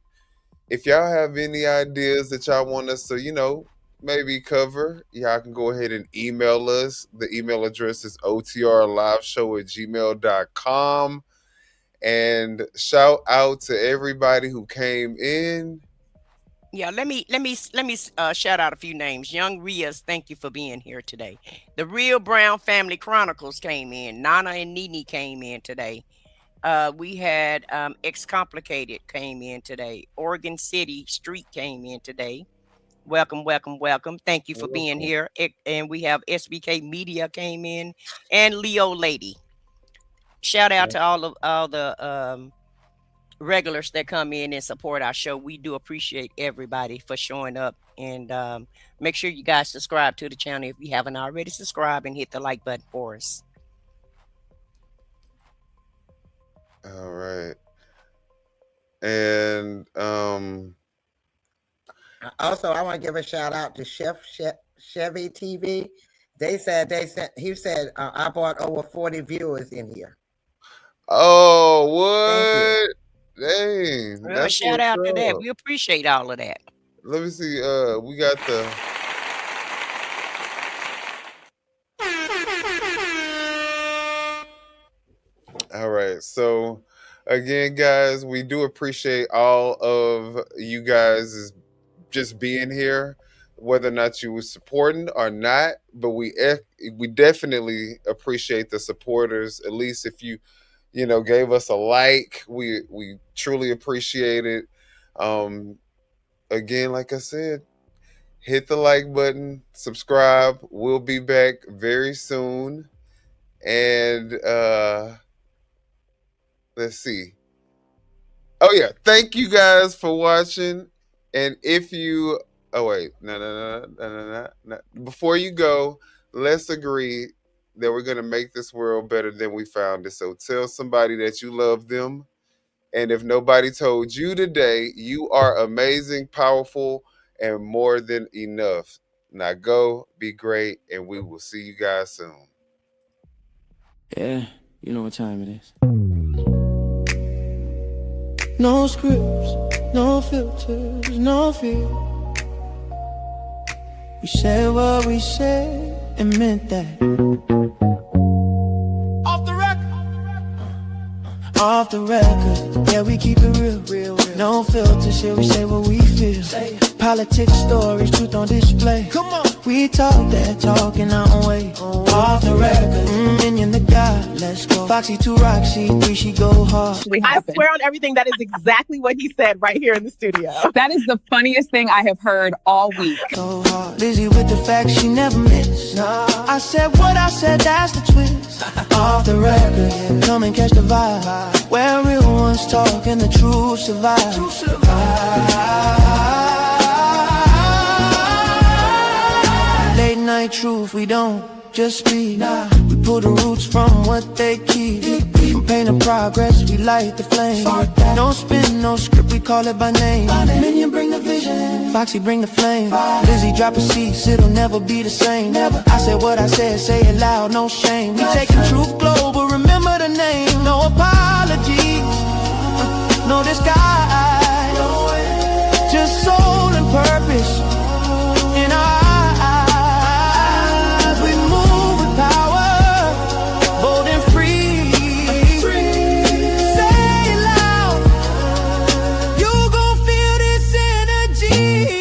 D: If y'all have any ideas that y'all want us to, you know, maybe cover, y'all can go ahead and email us. The email address is otrliveshow@gmail.com. And shout out to everybody who came in.
E: Yeah, let me shout out a few names. Young Rias, thank you for being here today. The Real Brown Family Chronicles came in. Nana and Nene came in today. We had Excomplicated came in today. Oregon City Street came in today. Welcome. Thank you for being here. And we have SBK Media came in, and Leo Lady. Shout out to all the regulars that come in and support our show. We do appreciate everybody for showing up, and make sure you guys subscribe to the channel if you haven't already. Subscribe and hit the like button for us.
D: All right. And
F: also, I want to give a shout out to Chevy TV. He said I brought over 40 viewers in here.
D: Oh, what? Dang.
E: Well, shout out to that. We appreciate all of that.
D: Let me see. We got the all right. So again, guys, we do appreciate all of you guys just being here, whether or not you were supporting or not. But we definitely appreciate the supporters. At least if you gave us a like, we truly appreciate it. Again, like I said, hit the like button, subscribe. We'll be back very soon. And let's see. Oh yeah, thank you guys for watching. And if you no. Before you go, let's agree that we're gonna make this world better than we found it. So tell somebody that you love them. And if nobody told you today, you are amazing, powerful, and more than enough. Now go, be great, and we will see you guys soon.
R: Yeah, you know what time it is. No scripts, no filters, no fear. We said what we said and meant that. Off the record, yeah, we keep it real. No filters, yeah, we say what we feel. Politics, stories, truth on display. Come on, we talk that talk in our own way. Off the record, Minion the God, let's go. Foxy to Roxy, 3 she go hard.
S: I swear on everything, that is exactly what he said right here in the studio.
T: That is the funniest thing I have heard all week.
R: So hard, busy with the facts she never missed. I said what I said, that's the twist. Off the record, yeah, come and catch the vibe. Where real ones talk and the truth survive. Late night truth, we don't just speak. We pull the roots from what they keep. From pain to progress, we light the flame. No spin, no script, we call it by name. Minion bring the vision, Foxy bring the flame. Lizzie drop a cease, it'll never be the same. I said what I said, say it loud, no shame. We taking truth global, remember the name. No apologies, no disguise. Just soul and purpose in our eyes. We move with power, bold and free. Say it loud, you gon' feel this energy.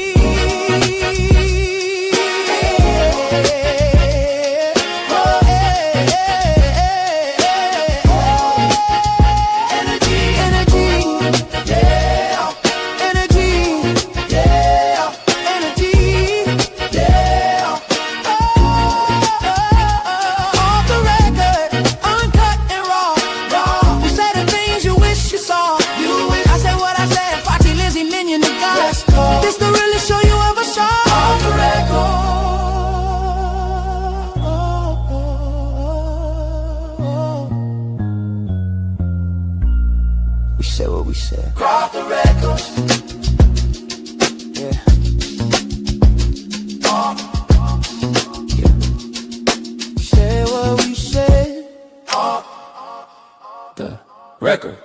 R: Minion the God. This the realest show you ever saw. Off the record. We said what we said. Off the record. Yeah. Yeah. We said what we said. Off the record.